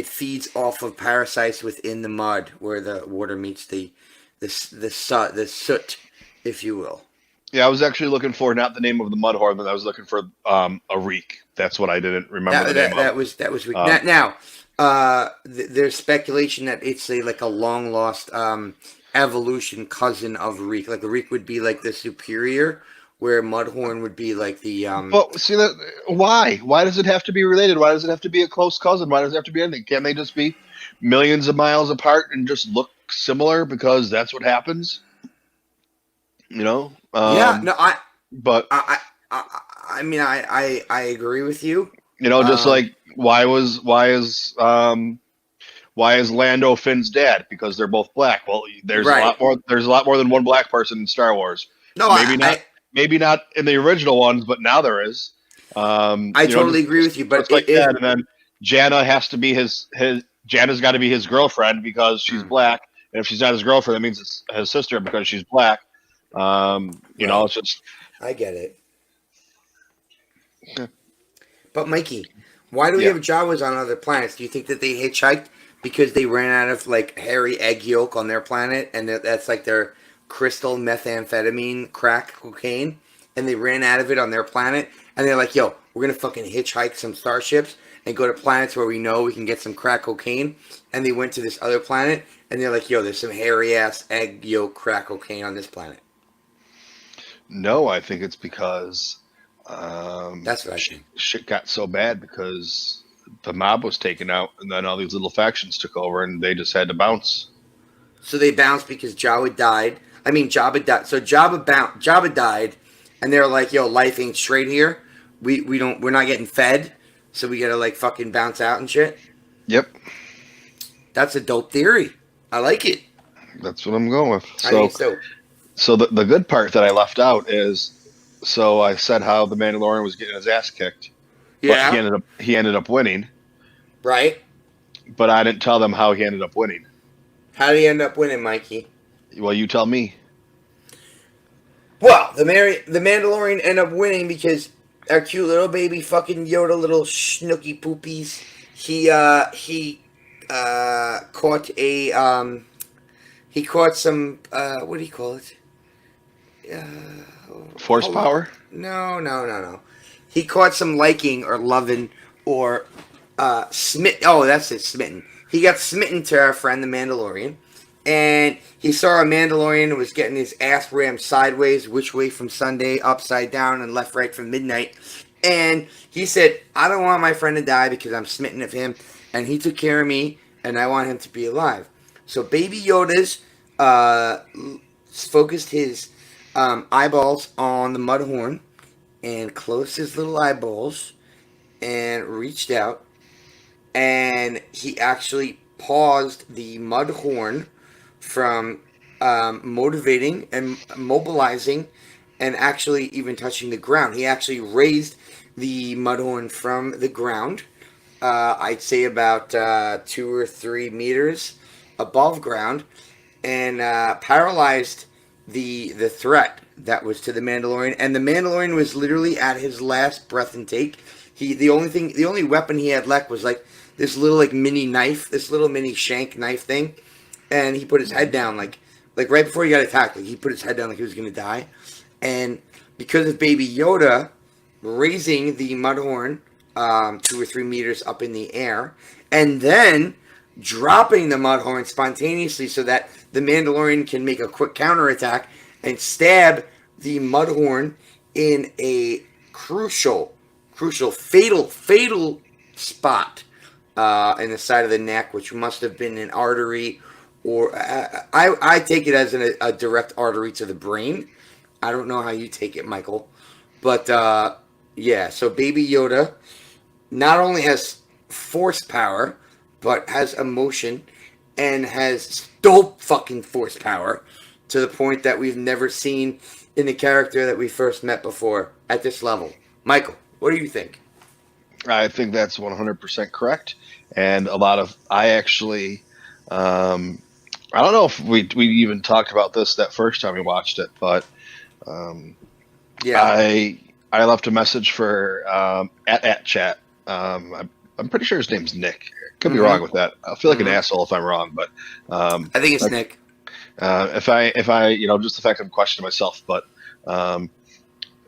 feeds off of parasites within the mud where the water meets the soot, if you will. Yeah, I was actually looking for not the name of the Mudhorn, but I was looking for a Reek. That's what I didn't remember the name of. That was Reek. There's speculation that it's like a long lost evolution cousin of Reek. Like the Reek would be like the superior, where Mudhorn would be like the. But see that why? Why does it have to be related? Why does it have to be a close cousin? Why does it have to be anything? Can't they just be millions of miles apart and just look similar because that's what happens? Yeah. No. But I mean, I agree with you. Just like why is Lando Finn's dad? Because they're both black. Well, there's Right. a lot more. There's a lot more than one black person in Star Wars. No, Maybe not in the original ones, but now there is. I totally agree with you. But like that, and then Jannah has to be his. Jannah's got to be his girlfriend because she's black, and if she's not his girlfriend, that means it's his sister because she's black. It's just. I get it. Okay. But Mikey, why do we have Jawas on other planets? Do you think that they hitchhiked because they ran out of like hairy egg yolk on their planet, and that's like their crystal methamphetamine crack cocaine, and they ran out of it on their planet, and they're like, yo, we're gonna fucking hitchhike some starships and go to planets where we know we can get some crack cocaine, and they went to this other planet, and they're like, yo, there's some hairy ass egg yolk crack cocaine on this planet. No, I think it's because that's what I think. Shit got so bad because the mob was taken out, and then all these little factions took over, and they just had to bounce. So they bounced because Jabba died. I mean, Jabba died. So Jabba died, and they're like, "Yo, life ain't straight here. We're not getting fed, so we gotta like fucking bounce out and shit." Yep, That's a dope theory. I like it. that's what I'm going with. I think so. So the good part that I left out is, so I said how the Mandalorian was getting his ass kicked, but Yeah. he ended up winning. Right. But I didn't tell them how he ended up winning. How did he end up winning, Mikey? Well, you tell me. Well, the Mandalorian ended up winning because our cute little baby fucking Yoda little snooky poopies. Caught a he caught some what do you call it? Force power? No. He caught some liking or loving or smitten. Oh, that's it, smitten. He got smitten to our friend the Mandalorian, and he saw a Mandalorian who was getting his ass rammed sideways, which way from Sunday, upside down, and left, right from midnight. And he said, "I don't want my friend to die because I'm smitten of him, and he took care of me, and I want him to be alive." So Baby Yoda's focused his eyeballs on the Mudhorn and closed his little eyeballs and reached out, and he actually paused the Mudhorn from motivating and mobilizing and actually even touching the ground. He actually raised the Mudhorn from the ground, I'd say about 2 or 3 meters above ground, and paralyzed the threat that was to the Mandalorian. And the Mandalorian was literally at his last breath and take. The only weapon he had left was like this little like mini knife, this little mini shank knife thing, and he put his head down like right before he got attacked. Like he put his head down like he was gonna die, and because of Baby Yoda raising the Mudhorn 2 or 3 meters up in the air, and then dropping the Mudhorn spontaneously so that the Mandalorian can make a quick counterattack and stab the Mudhorn in a crucial, fatal spot in the side of the neck, which must have been an artery, or I take it as a direct artery to the brain. I don't know how you take it, Michael, but yeah. So Baby Yoda not only has force power, but has emotion and has dope fucking force power to the point that we've never seen in the character that we first met before at this level. Michael, what do you think? I think that's 100% correct. And I actually, I don't know if we even talked about this that first time we watched it, but Yeah. I left a message for at chat. I'm pretty sure his name's Nick. Could be wrong with that. I feel like an asshole if I'm wrong, but I think it's Nick. if I just the fact I'm questioning myself, but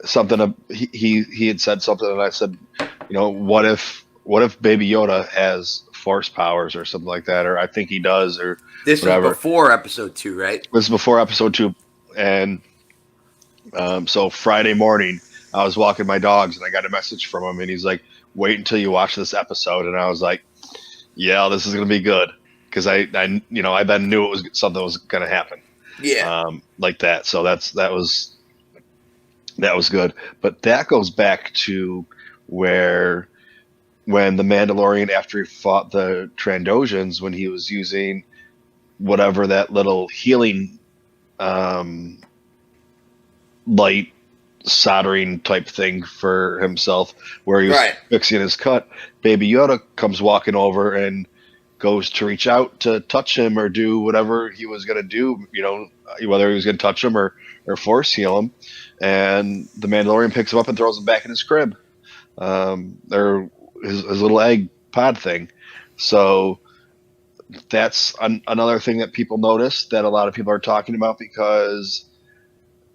something he had said something, and I said, what if Baby Yoda has force powers or something like that, or I think he does, or this whatever. was before episode 2, right? This is before episode 2, and so Friday morning I was walking my dogs and I got a message from him, and he's like, "Wait until you watch this episode," and I was like, "Yeah, this is gonna be good," because I then knew it was something was gonna happen. Yeah. Like that. So that was good. But that goes back to when the Mandalorian, after he fought the Trandoshan's, when he was using whatever that little healing light soldering type thing for himself, where he was fixing his cut, Baby Yoda comes walking over and goes to reach out to touch him or do whatever he was going to do, whether he was going to touch him or force heal him, and the Mandalorian picks him up and throws him back in his crib, or his little egg pod thing. So that's another thing that people notice, that a lot of people are talking about, because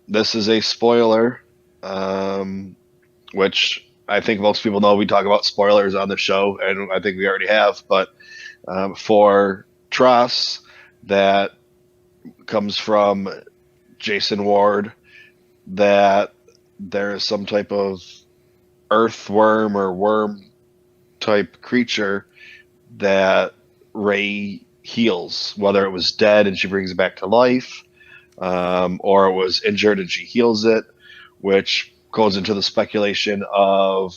this is a spoiler, which I think most people know. We talk about spoilers on the show, and I think we already have, but for Tross, that comes from Jason Ward, that there is some type of earthworm or worm type creature that Rey heals, whether it was dead and she brings it back to life, or it was injured and she heals it, which goes into the speculation of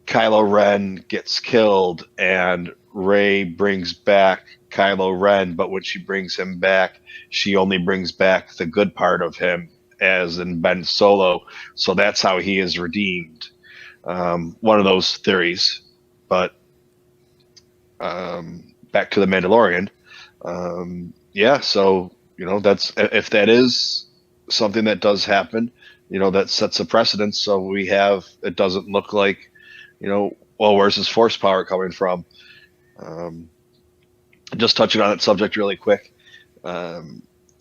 Kylo Ren gets killed and Rey brings back Kylo Ren, but when she brings him back, she only brings back the good part of him, as in Ben Solo. So that's how he is redeemed. One of those theories. But back to the Mandalorian. Yeah, so that's if that is something that does happen, that sets a precedent. So we have it doesn't look like, well, where's his force power coming from? Um, just touching on that subject really quick.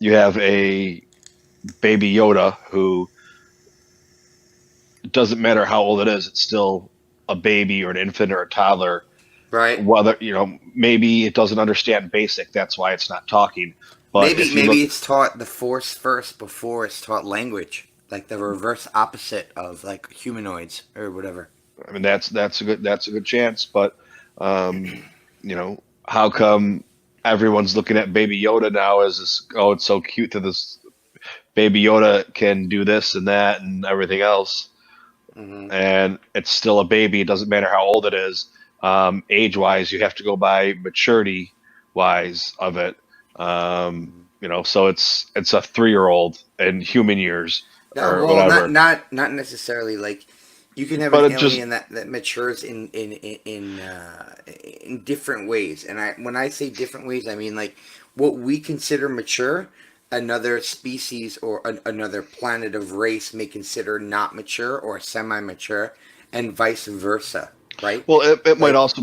You have a baby Yoda who doesn't matter how old it is, it's still a baby or an infant or a toddler. Right. Whether maybe it doesn't understand basic, that's why it's not talking. But if you Maybe look, it's taught the Force first before it's taught language, like the reverse opposite of like humanoids or whatever. I mean, that's a good chance. But how come everyone's looking at Baby Yoda now as this? Oh, it's so cute that this Baby Yoda can do this and that and everything else, Hmm. and it's still a baby. It doesn't matter how old it is. Age wise, you have to go by maturity wise of it. So it's a 3-year-old in human years No, or well, whatever. not necessarily. Like you can have an But it just alien that matures in different ways, and when I say different ways, I mean like what we consider mature, another species or another planet of race may consider not mature or semi-mature, and vice versa. Right? well, it might Like also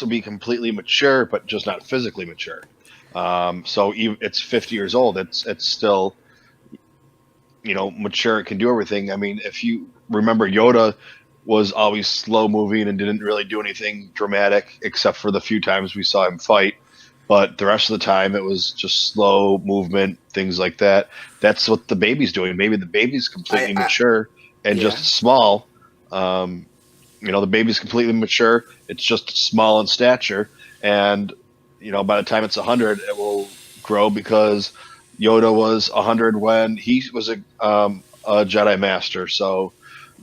be completely mature, but just not physically mature. So even, it's 50 years old. It's still mature. It can do everything. I mean, if you remember, Yoda was always slow moving and didn't really do anything dramatic except for the few times we saw him fight. But the rest of the time, it was just slow movement, things like that. That's what the baby's doing. Maybe the baby's completely I mature and yeah. just small. Um, the baby's completely mature. It's just small in stature, and by the time it's 100, it will grow because Yoda was 100 when he was a Jedi Master. So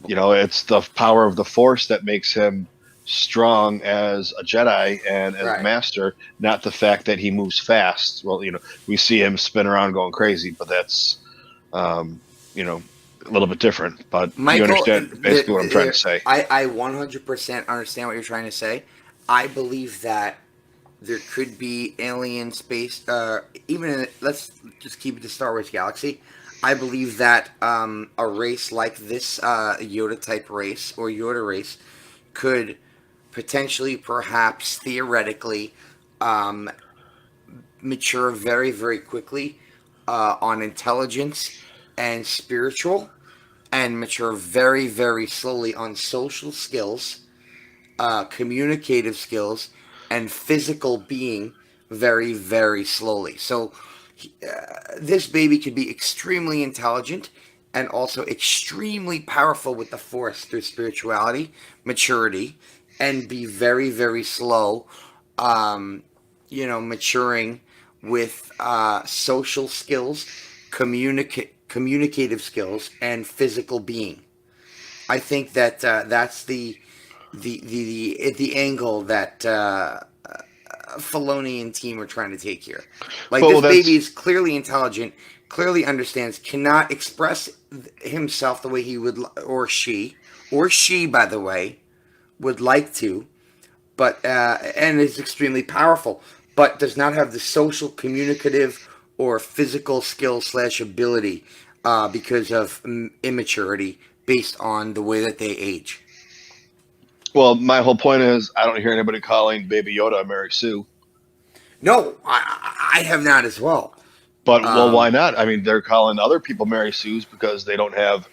it's the power of the Force that makes him strong as a Jedi and as a Right. Master, not the fact that he moves fast. Well, we see him spin around going crazy, but that's a little bit different. But you Michael, understand basically what I'm trying to say. I 100% understand what you're trying to say. I believe that there could be alien space, let's just keep it to Star Wars Galaxy. I believe that a race like this Yoda type race or Yoda race could potentially, perhaps, theoretically, um, mature very, very quickly on intelligence and spiritual, and mature very, very slowly on social skills, communicative skills, and physical being very, very slowly. So, this baby could be extremely intelligent and also extremely powerful with the Force through spirituality, maturity, and be very, very slow, um, maturing with social skills, communicative skills, and physical being. I think that that's the angle that Filoni and team are trying to take here. Like Well, this baby that's is clearly intelligent, clearly understands, cannot express himself the way he would, or she, by the way, would like to, but and is extremely powerful, but does not have the social, communicative, or physical skill slash ability because of immaturity based on the way that they age. well. My whole point is, I don't hear anybody calling Baby Yoda Mary Sue. No, I have not as well. But well, why Um, not? I mean, they're calling other people Mary Sue's because they don't have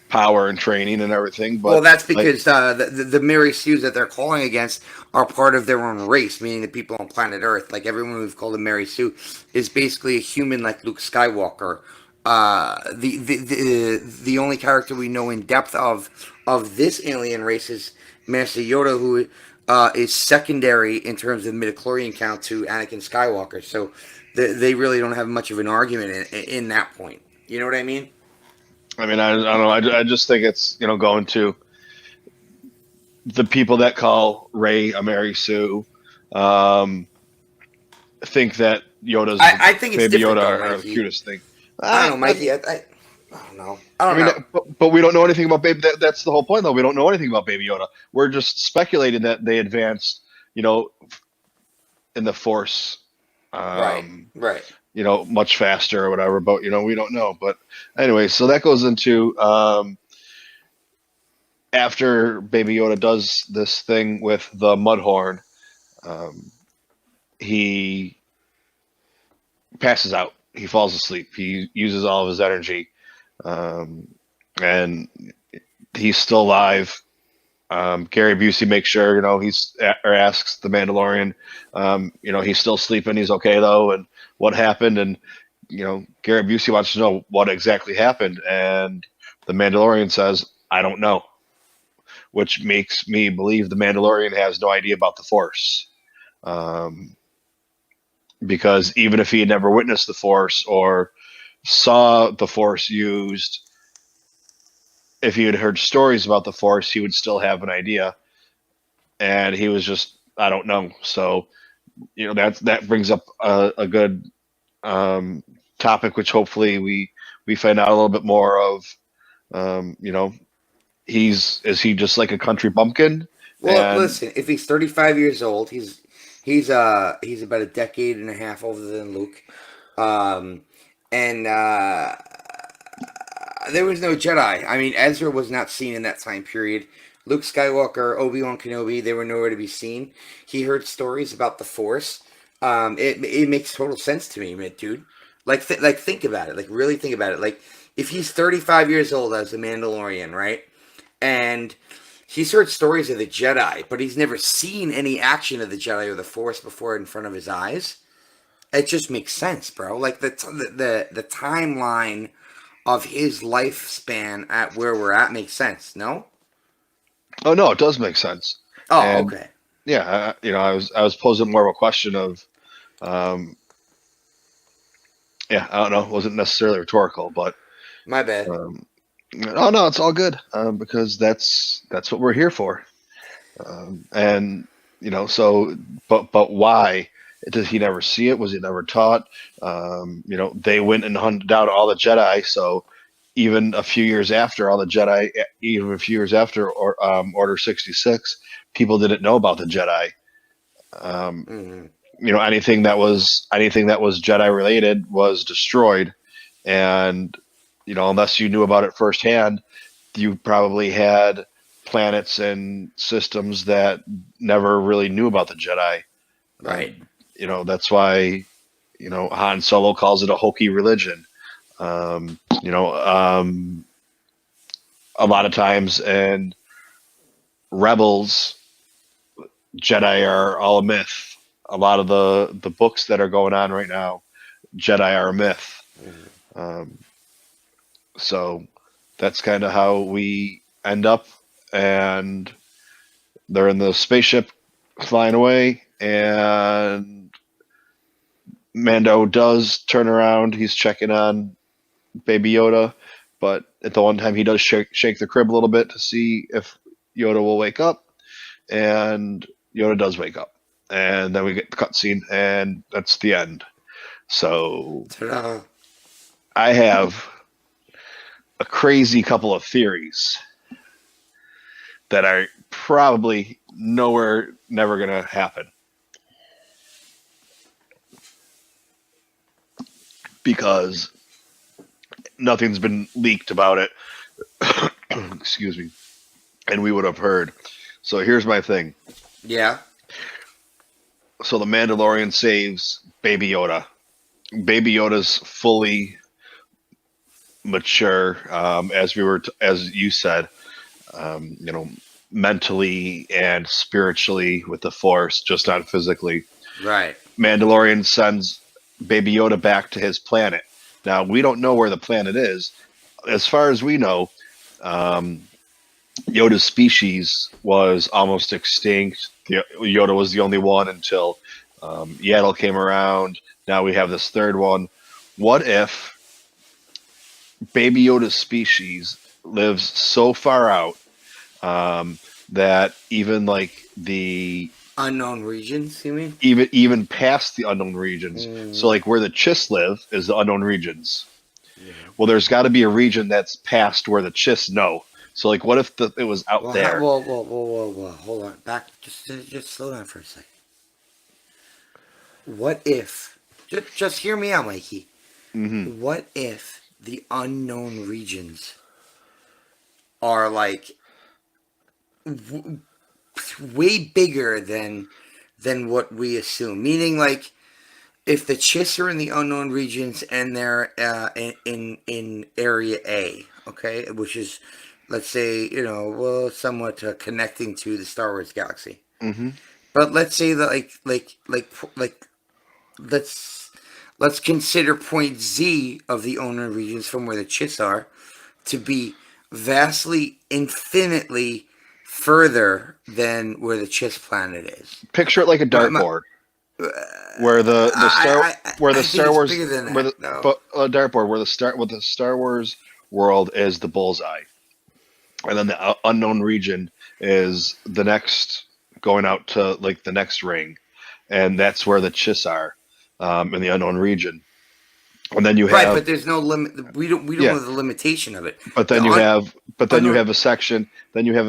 power and training and everything. well, But that's like, because the Mary Sues that they're calling against are part of their own race, meaning the people on planet Earth. Like everyone we've called a Mary Sue is basically a human, like Luke Skywalker. The only character we know in depth of this alien race is Master Yoda, who is secondary in terms of midichlorian count to Anakin Skywalker. So they really don't have much of an argument in that point. You know what I mean? I mean, I don't know. I just think it's going to the people that call Rey a Mary Sue um, think that Yoda's I think it's Baby different Yoda though, are the Mikey. cutest thing. I don't know, I Mikey. mean, I don't know. I I don't mean, know. but we don't know anything about Baby. That's the whole point, though. We don't know anything about Baby Yoda. We're just speculating that they advanced, you know, in the Force, Right, um, right. much faster or whatever. But we don't know. But anyway, so that goes into after Baby Yoda does this thing with the Mudhorn, um, he passes out. He falls asleep. He uses all of his energy, um, and he's still alive. Gary Busey makes sure he's or asks the Mandalorian, he's still sleeping. He's okay though, and what happened? And Gary Busey wants to know what exactly happened, and the Mandalorian says, "I don't know," which makes me believe the Mandalorian has no idea about the Force. Um, because even if he had never witnessed the Force or saw the Force used, if he had heard stories about the Force, he would still have an idea. And he was just, I don't know. So, that brings up a good topic, which hopefully we find out a little bit more of. Is he just like a country bumpkin? Well, And listen, if he's 35 years old, he's about a decade and a half older than Luke. Um and there was no Jedi. I mean, Ezra was not seen in that time period. Luke Skywalker, Obi-Wan Kenobi, they were nowhere to be seen. He heard stories about the Force. It makes total sense to me, man, dude. Like think about it. Like really think about it. Like if he's 35 years old as a Mandalorian, right? And he's heard stories of the Jedi, but he's never seen any action of the Jedi or the Force before in front of his eyes. It just makes sense, bro. Like the timeline of his lifespan at where we're at makes sense. No? oh no, it does make sense. Oh, And okay. yeah, I was posing more of a question of, um, yeah, I don't know, it wasn't necessarily rhetorical, but My bad. um, oh no, it's all good because that's what we're here for. And so but why did he never see it? Was he never taught? They went and hunted down all the Jedi. So even a few years after all the Jedi, even a few years after Order 66, people didn't know about the Jedi. Um, Hmm. anything that was Jedi related was destroyed, and unless you knew about it firsthand, you probably had planets and systems that never really knew about the Jedi. Right. That's why Han Solo calls it a hokey religion. Um, you know, um, a lot of times in Rebels, Jedi are all a myth. A lot of the books that are going on right now, Jedi are a myth. Hmm. Um, so that's kind of how we end up, and they're in the spaceship flying away, and Mando does turn around. He's checking on Baby Yoda, but at the one time he does shake the crib a little bit to see if Yoda will wake up, and Yoda does wake up, and then we get the cutscene, and that's the end. So Ta-da. I have a crazy couple of theories that are probably nowhere never gonna happen because nothing's been leaked about it. Excuse me, and we would have heard. So here's my thing. Yeah. So the Mandalorian saves Baby Yoda. Baby Yoda's fully mature, as you said, um, you know, mentally and spiritually with the Force, just not physically. Right. Mandalorian sends Baby Yoda back to his planet. Now we don't know where the planet is. As far as we know, um, Yoda's species was almost extinct. Yoda was the only one until Yaddle came around. Now we have this third one. What if Baby Yoda's species lives so far out, um, that even like the Unknown regions, you mean? even past the unknown regions. So Mm, like where the Chiss live is the unknown regions. yeah. Well, there's got to be a region that's past where the Chiss know. So like, what if it was out Well, there? whoa, hold on. Back, just slow down for a second. What if, just hear me out, Mikey. Hmm. What if the unknown regions are like w- way bigger than what we assume? Meaning, like, if the Chiss are in the unknown regions and they're in area A, okay, which is, let's say, well, somewhat connecting to the Star Wars galaxy. Hmm. But let's say that like let's let's consider point Z of the unknown regions from where the Chiss are to be vastly, infinitely further than where the Chiss planet is. Picture it like a My, my, dartboard, where the I think Star it's Wars bigger than where that. the No. but a dartboard where the Star Wars world is the bullseye, and then the unknown region is the next going out to like the next ring, and that's where the Chiss are, in the unknown region. And then you Right, have but there's no limit. We don't yeah, know the limitation of it. but The then you have unknown.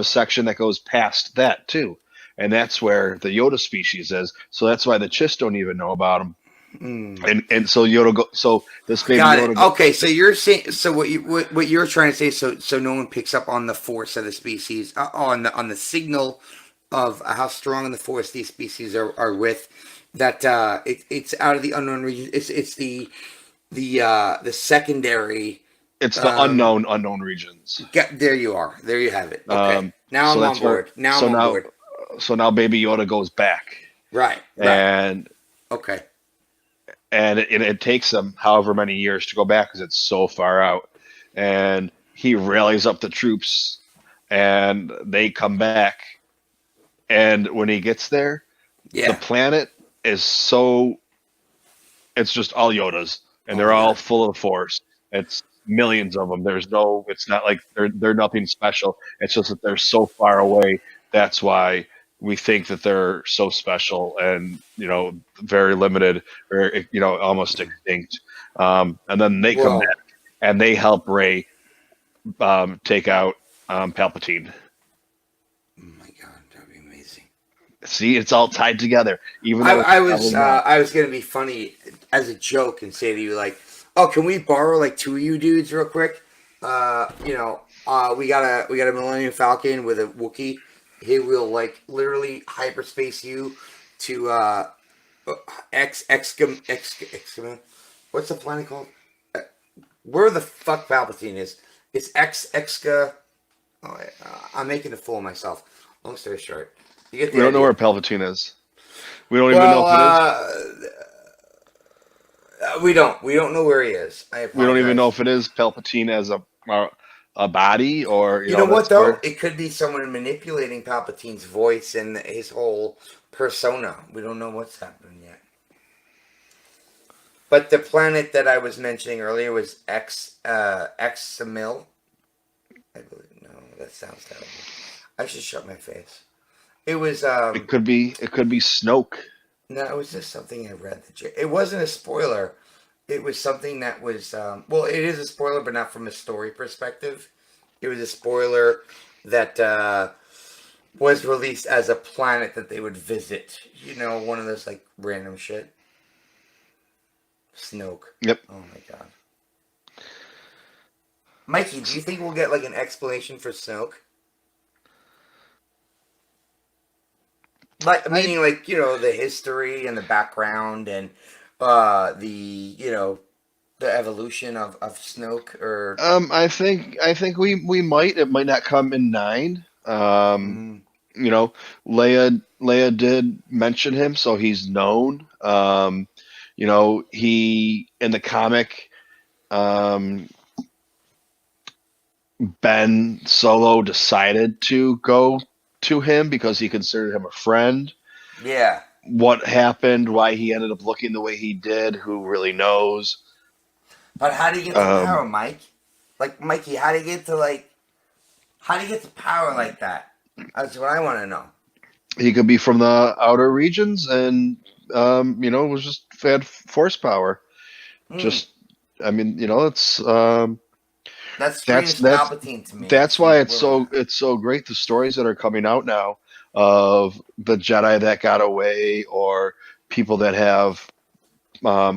a section that goes past that too, and that's where the Yoda species is. So that's why the Chiss don't even know about them. Hmm. And so Yoda go so this baby Got it. Yoda go, Okay, so you're saying what you're trying to say so no one picks up on the force of the species on the signal of how strong in the force these species are with that it's out of the unknown region. It's the secondary. it's the Um, unknown regions. there you are. There you have it. Okay, Um, now so I'm on that's where board. Now I'm so on now board. so now baby Yoda goes back, Right. and Okay. it takes him however many years to go back because it's so far out, and he rallies up the troops, and they come back, and when he gets there, the Yeah. planet is so it's just all Yodas, and Oh they're my all god. full of force. It's millions of them. It's not like they're nothing special. It's just that they're so far away. That's why we think that they're so special and very limited or almost extinct. And then they come Whoa. back and they help Ray take out Palpatine. Oh my god. That'd be amazing. See, it's all tied together, even I, though it's I was probably not. I was gonna be funny as a joke and say to you like, oh, can we borrow like two of you dudes real quick? We got a Millennium Falcon with a Wookiee. He will like literally hyperspace you to X. What's the planet called? Where the fuck Palpatine is? It's Exca. Oh, I'm making a fool of myself. Long story short, you get We the don't know where idea. Palpatine is. We don't even know Well, if it is. we don't know where he is. I We don't even know apologize. if it is Palpatine as a body, or You know that's what though? where It could be someone manipulating Palpatine's voice and his whole persona. We don't know what's happening yet. But the planet that I was mentioning earlier was Examil. I believe. No, that sounds terrible. I should shut my face. It was it could be Snoke. no, it was just something I read. It wasn't a spoiler. It was something that was well, it is a spoiler, but not from a story perspective. It was a spoiler that was released as a planet that they would visit. One of those like random shit. Snoke. Yep. Oh my god. Mikey, do you think we'll get like an explanation for Snoke? Like I meaning like the history and the background and the the evolution of Snoke or I think we might. It might not come in 9. mm, You know, Leia did mention him, so he's known. He in the comic, um, Ben Solo decided to go to him because he considered him a friend. yeah. What happened, why he ended up looking the way he did, who really knows? But how do you get to power, Um, Mike? Like Mikey, how do you get to power like that? That's what I want to know. He could be from the outer regions, and was just had force power. Hmm. Just, I mean, it's That that's screams that's Palpatine to me. that's If you why were with that. it's so great, the stories that are coming out now of the Jedi that got away, or people that have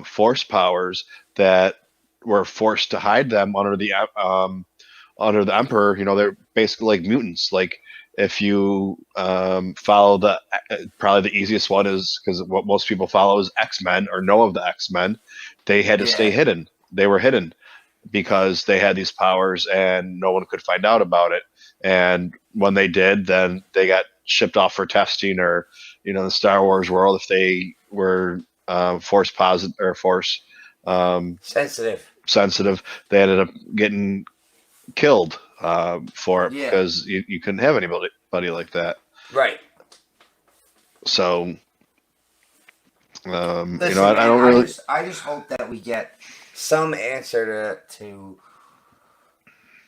force powers that were forced to hide them under the Emperor. They're basically like mutants. Like, if you follow probably the easiest one is, because what most people follow is X-Men or know of the X-Men. They had to stay Yeah. hidden. They were hidden because they had these powers and no one could find out about it. And when they did, then they got shipped off for testing, or the Star Wars world, if they were force positive or force um, Sensitive. sensitive, they ended up getting killed for it, Yeah. because you couldn't have anybody like that. Right. So Listen, I man. don't I really. just I just hope that we get some answer to.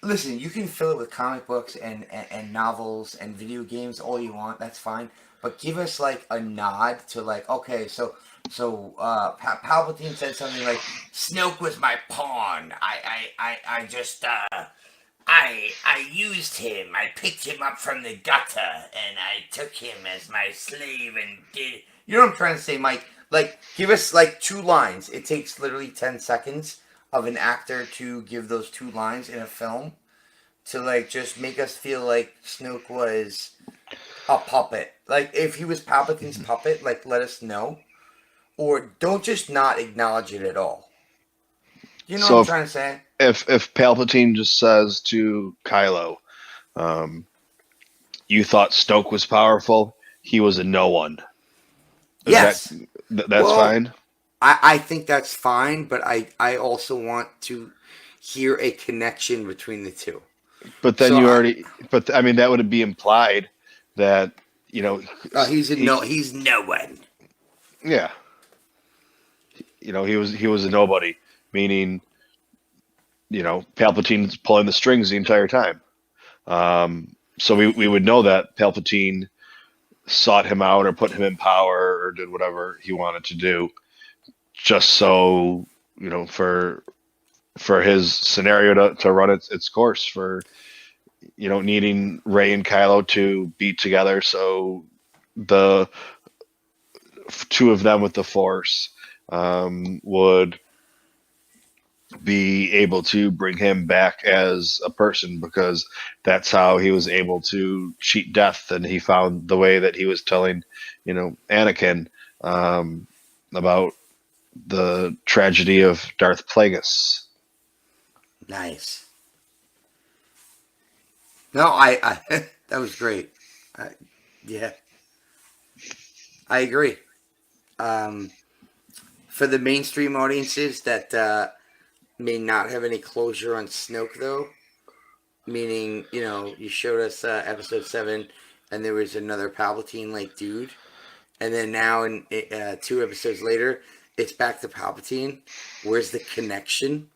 Listen, you can fill it with comic books and novels and video games all you want. That's fine, but give us like a nod to like, okay, Palpatine said something like, "Snoke was my pawn. I just I used him. I picked him up from the gutter and I took him as my slave and did." You know what I'm trying to say, Mike? Like, give us like 2 lines. It takes literally 10 seconds of an actor to give those 2 lines in a film to like just make us feel like Snoke was a puppet. Like if he was Palpatine's puppet, like let us know. Or don't just not acknowledge it at all. You know what So I'm if trying to say? if Palpatine just says to Kylo, um, "You thought Snoke was powerful. He was a no one." Is Yes. that's Well, fine? I think that's fine, but I also want to hear a connection between the two. But then So you I already. But I mean, that would be implied that you know he's a he no he's no one. yeah, he was a nobody, meaning Palpatine's pulling the strings the entire time. So we would know that Palpatine sought him out or put him in power or did whatever he wanted to do, just so for his scenario to run its course, for needing Rey and Kylo to be together, so the two of them with the Force would be able to bring him back as a person, because that's how he was able to cheat death, and he found the way that he was telling Anakin about the tragedy of Darth Plagueis. Nice. No, that was great. I, yeah, I agree. Um, for the mainstream audiences that may not have any closure on Snoke, though, meaning you showed us episode 7, and there was another Palpatine like dude, and then now in 2 episodes later, it's back to Palpatine. Where's the connection?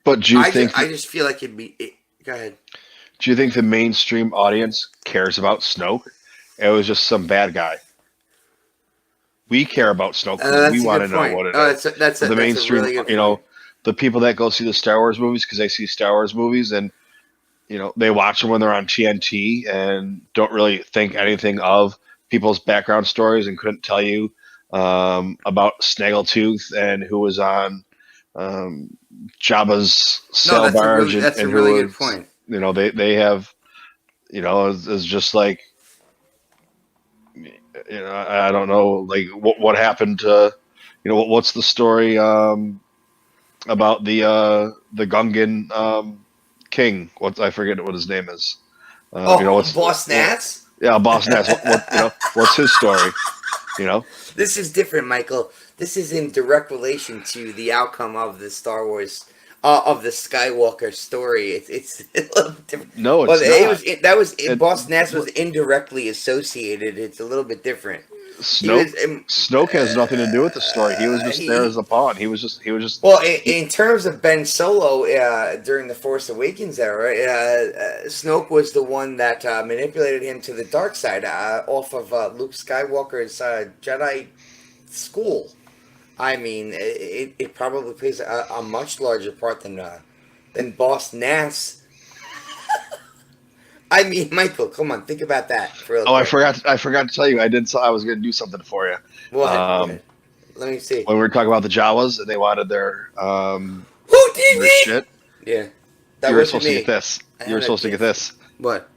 But I just feel like go ahead. do you think the mainstream audience cares about Snoke? It was just some bad guy. We care about Snoke because we That's a want good to know point. what it Oh, is. But the that's a mainstream, really good point. the people that go see the Star Wars movies because they see Star Wars movies, and they watch them when they're on TNT and don't really think anything of people's background stories, and couldn't tell you about Snaggletooth and who was on um, Jabba's No, sail barge, that's a and really who good was, point. they have, is just like, I don't know, like what happened to, what's the story about the Gungan king? I forget what his name is. Oh, What's Boss what? Nass. Yeah, Boss Nass. What's his story? You know, This is different, Michael. This is in direct relation to the outcome of the Star Wars, of the Skywalker story. It's a little different. no, Well, it's not. that was It Boss Nass was indirectly associated. It's a little bit different. He was Snoke has nothing to do with the story. He was just there as a pawn. He was just. well, in terms of Ben Solo during the Force Awakens era, Snoke was the one that manipulated him to the dark side off of Luke Skywalker's Jedi school. I mean, it probably plays a much larger part than Boss Nass. I mean, Michael, come on, think about that. For real I quick. forgot to tell you. I was going to do something for you. What? Let me see. When we were talking about the Jawas and they wanted their Who did their it? shit. Yeah, that You were wasn't supposed me. to get this. You were supposed to get this. What?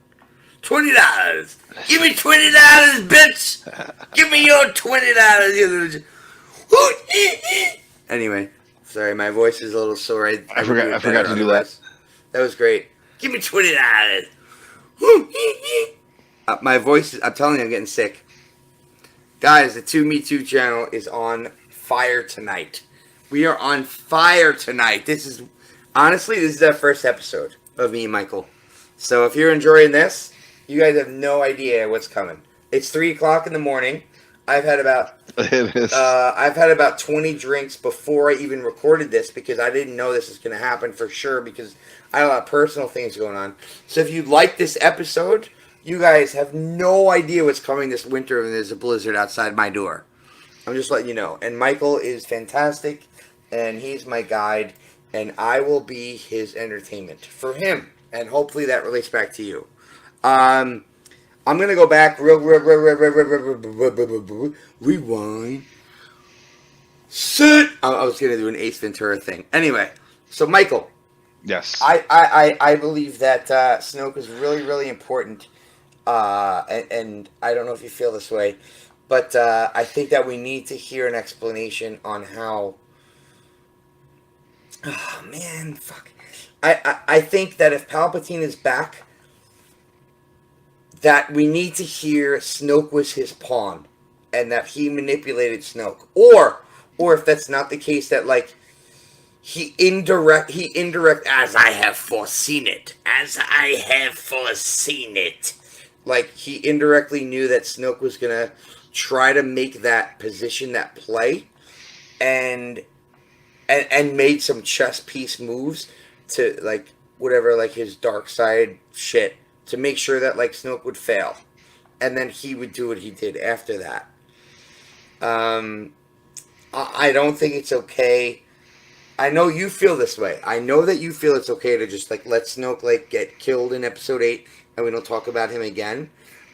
$20. Give me $20, bitch. Give me your $20. Anyway, sorry, my voice is a little sore. I forgot to do that. That was great. Give me $20. My voice, I'm telling you, I'm getting sick. Guys, the Toomedtoo channel is on fire tonight. We are on fire tonight. This is our first episode of me and Michael. So if you're enjoying this, you guys have no idea what's coming. It's 3 o'clock in the morning. I've had about 20 drinks before I even recorded this because I didn't know this was going to happen for sure because I have a lot of personal things going on. So if you like this episode, you guys have no idea what's coming this winter when there's a blizzard outside my door. I'm just letting you know. And Michael is fantastic, and he's my guide, and I will be his entertainment for him. And hopefully that relates back to you. I'm going to go back, rewind, sit. I was going to do an Ace Ventura thing. Anyway, so Michael. Yes. I believe that Snoke is really, really important. And I don't know if you feel this way, but I think that we need to hear an explanation on how... Oh, man, fuck. I think that if Palpatine is back, that we need to hear Snoke was his pawn, and that he manipulated Snoke. Or if that's not the case, that, like, he indirect, as I have foreseen it. Like, he indirectly knew that Snoke was going to try to make that position, that play, and made some chess piece moves to, like, whatever, like, his dark side shit, to make sure that, like, Snoke would fail. And then he would do what he did after that. I don't think it's okay. I know you feel this way. I know that you feel it's okay to just, like, let Snoke, like, get killed in Episode 8 and we don't talk about him again.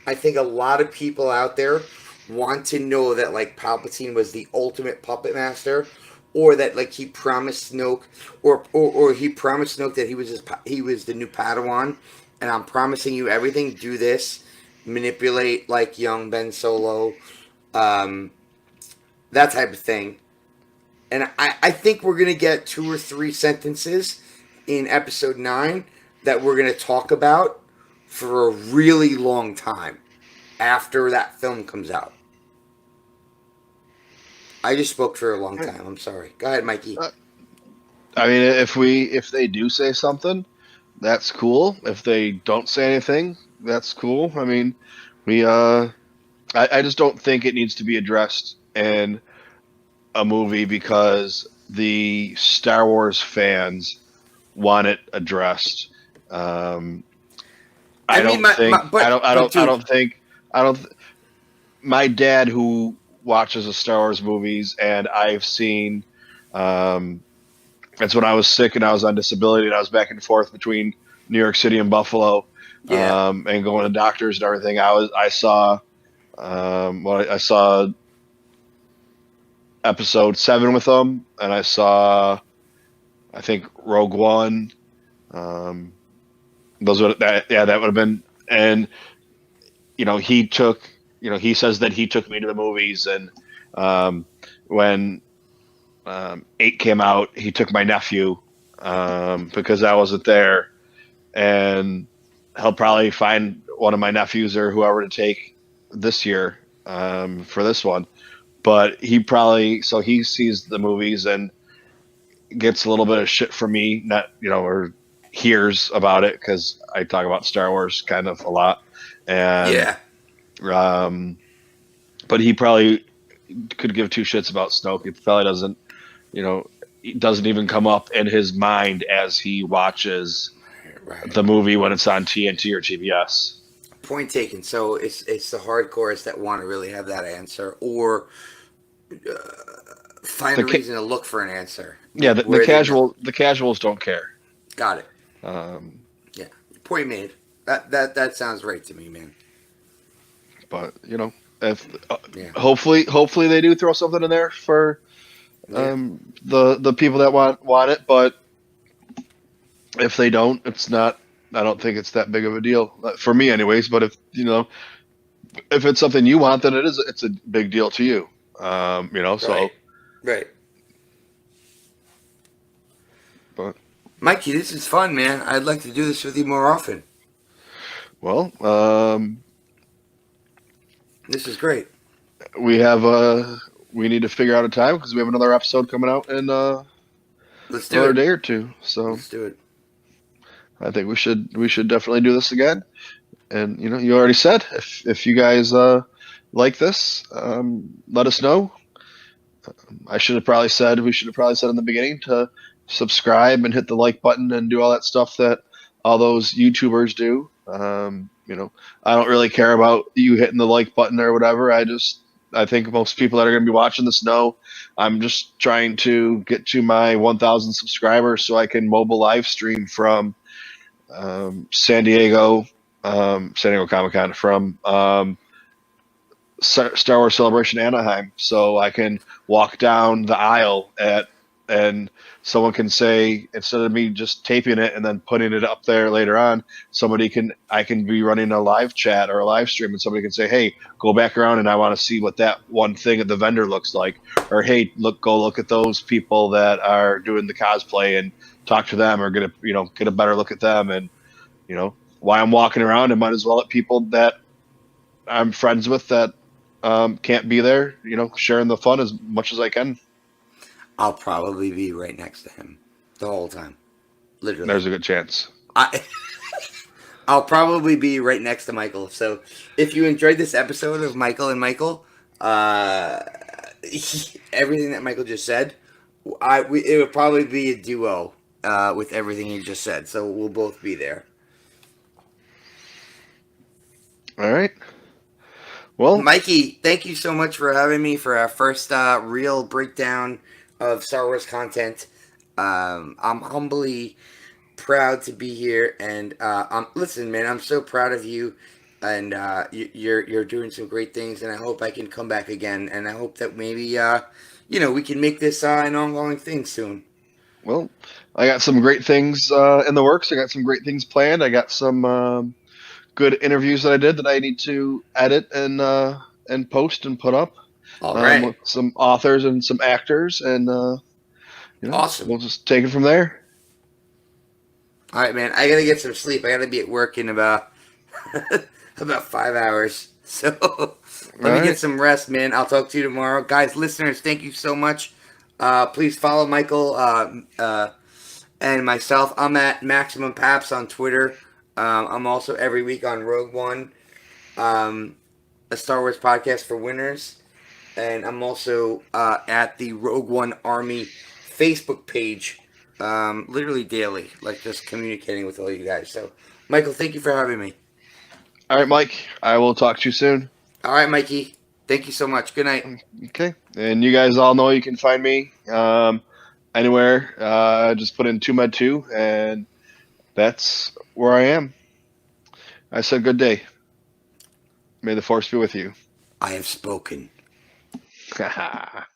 I think a lot of people out there want to know that, like, Palpatine was the ultimate puppet master, or that, like, he promised Snoke, or he promised Snoke that he was the new Padawan, and I'm promising you everything. Do this, manipulate, like, young Ben Solo, that type of thing. And I think we're gonna get 2 or 3 sentences in Episode 9 that we're gonna talk about for a really long time after that film comes out. I just spoke for a long time. I'm sorry. Go ahead, Mikey. I mean, if they do say something, that's cool. If they don't say anything, that's cool. I mean, I just don't think it needs to be addressed in a movie because the Star Wars fans want it addressed. My dad, who watches the Star Wars movies, and I've seen, that's when I was sick and I was on disability and I was back and forth between New York City and Buffalo, and going to doctors and everything. I saw Episode 7 with them, and I saw, I think, Rogue One. That would have been, and he says that he took me to the movies, and when 8 came out, he took my nephew because I wasn't there, and he'll probably find one of my nephews or whoever to take this year for this one. But he sees the movies and gets a little bit of shit from me, or hears about it because I talk about Star Wars kind of a lot. And, but but he probably could give two shits about Snoke. He probably doesn't, it doesn't even come up in his mind as he watches Right. the movie when it's on TNT or TBS. Point taken. So it's the hardcores that want to really have that answer, or find The a reason to look for an answer. Yeah, the where they know. the casuals don't care. Got it. Um, Yeah, point made. That sounds right to me, man. but if Yeah. hopefully they do throw something in there for the people that want it. But if they don't, it's not. I don't think it's that big of a deal for me, anyways. But if it's something you want, then it's a big deal to you. So. Right. But Mikey, this is fun, man. I'd like to do this with you more often. Well, This is great. we need to figure out a time because we have another episode coming out in Let's do another it. day or two. So Let's do it. I think we should definitely do this again. And you already said if you guys like this, let us know. We should have probably said in the beginning to subscribe and hit the like button and do all that stuff that all those YouTubers do. I don't really care about you hitting the like button or whatever. I think most people that are going to be watching this know I'm just trying to get to my 1,000 subscribers so I can mobile live stream from San Diego Comic-Con, from Star Wars Celebration Anaheim, so I can walk down the aisle and someone can say, instead of me just taping it and then putting it up there later on, I can be running a live chat or a live stream, and somebody can say, hey, go back around and I want to see what that one thing at the vendor looks like, or hey, go look at those people that are doing the cosplay and talk to them, or get a better look at them. And while I'm walking around, I might as well let people that I'm friends with that can't be there, sharing the fun as much as I can. I'll probably be right next to him the whole time. Literally. There's a good chance. I'll probably be right next to Michael. So if you enjoyed this episode of Michael and Michael, everything that Michael just said, it would probably be a duo with everything he just said. So we'll both be there. All right. Well, Mikey, thank you so much for having me for our first real breakdown of Star Wars content. I'm humbly proud to be here, and listen, man, I'm so proud of you, and you're doing some great things, and I hope I can come back again, and I hope that maybe we can make this an ongoing thing soon. Well, I got some great things in the works. I got some great things planned. I got some good interviews that I did that I need to edit and post and put up. All right. With some authors and some actors, and awesome. We'll just take it from there. All right, man. I gotta get some sleep. I gotta be at work in about 5 hours. So let me get some rest, man. I'll talk to you tomorrow, guys. Listeners, thank you so much. Please follow Michael and myself. I'm at Maximum Paps on Twitter. I'm also every week on Rogue One, a Star Wars podcast for winners. And I'm also at the Rogue One Army Facebook page, literally daily, like just communicating with all you guys. So, Michael, thank you for having me. All right, Mike. I will talk to you soon. All right, Mikey. Thank you so much. Good night. Okay. And you guys all know you can find me anywhere. Just put in Toomedtoo, and that's where I am. I said good day. May the Force be with you. I have spoken. Ha ha.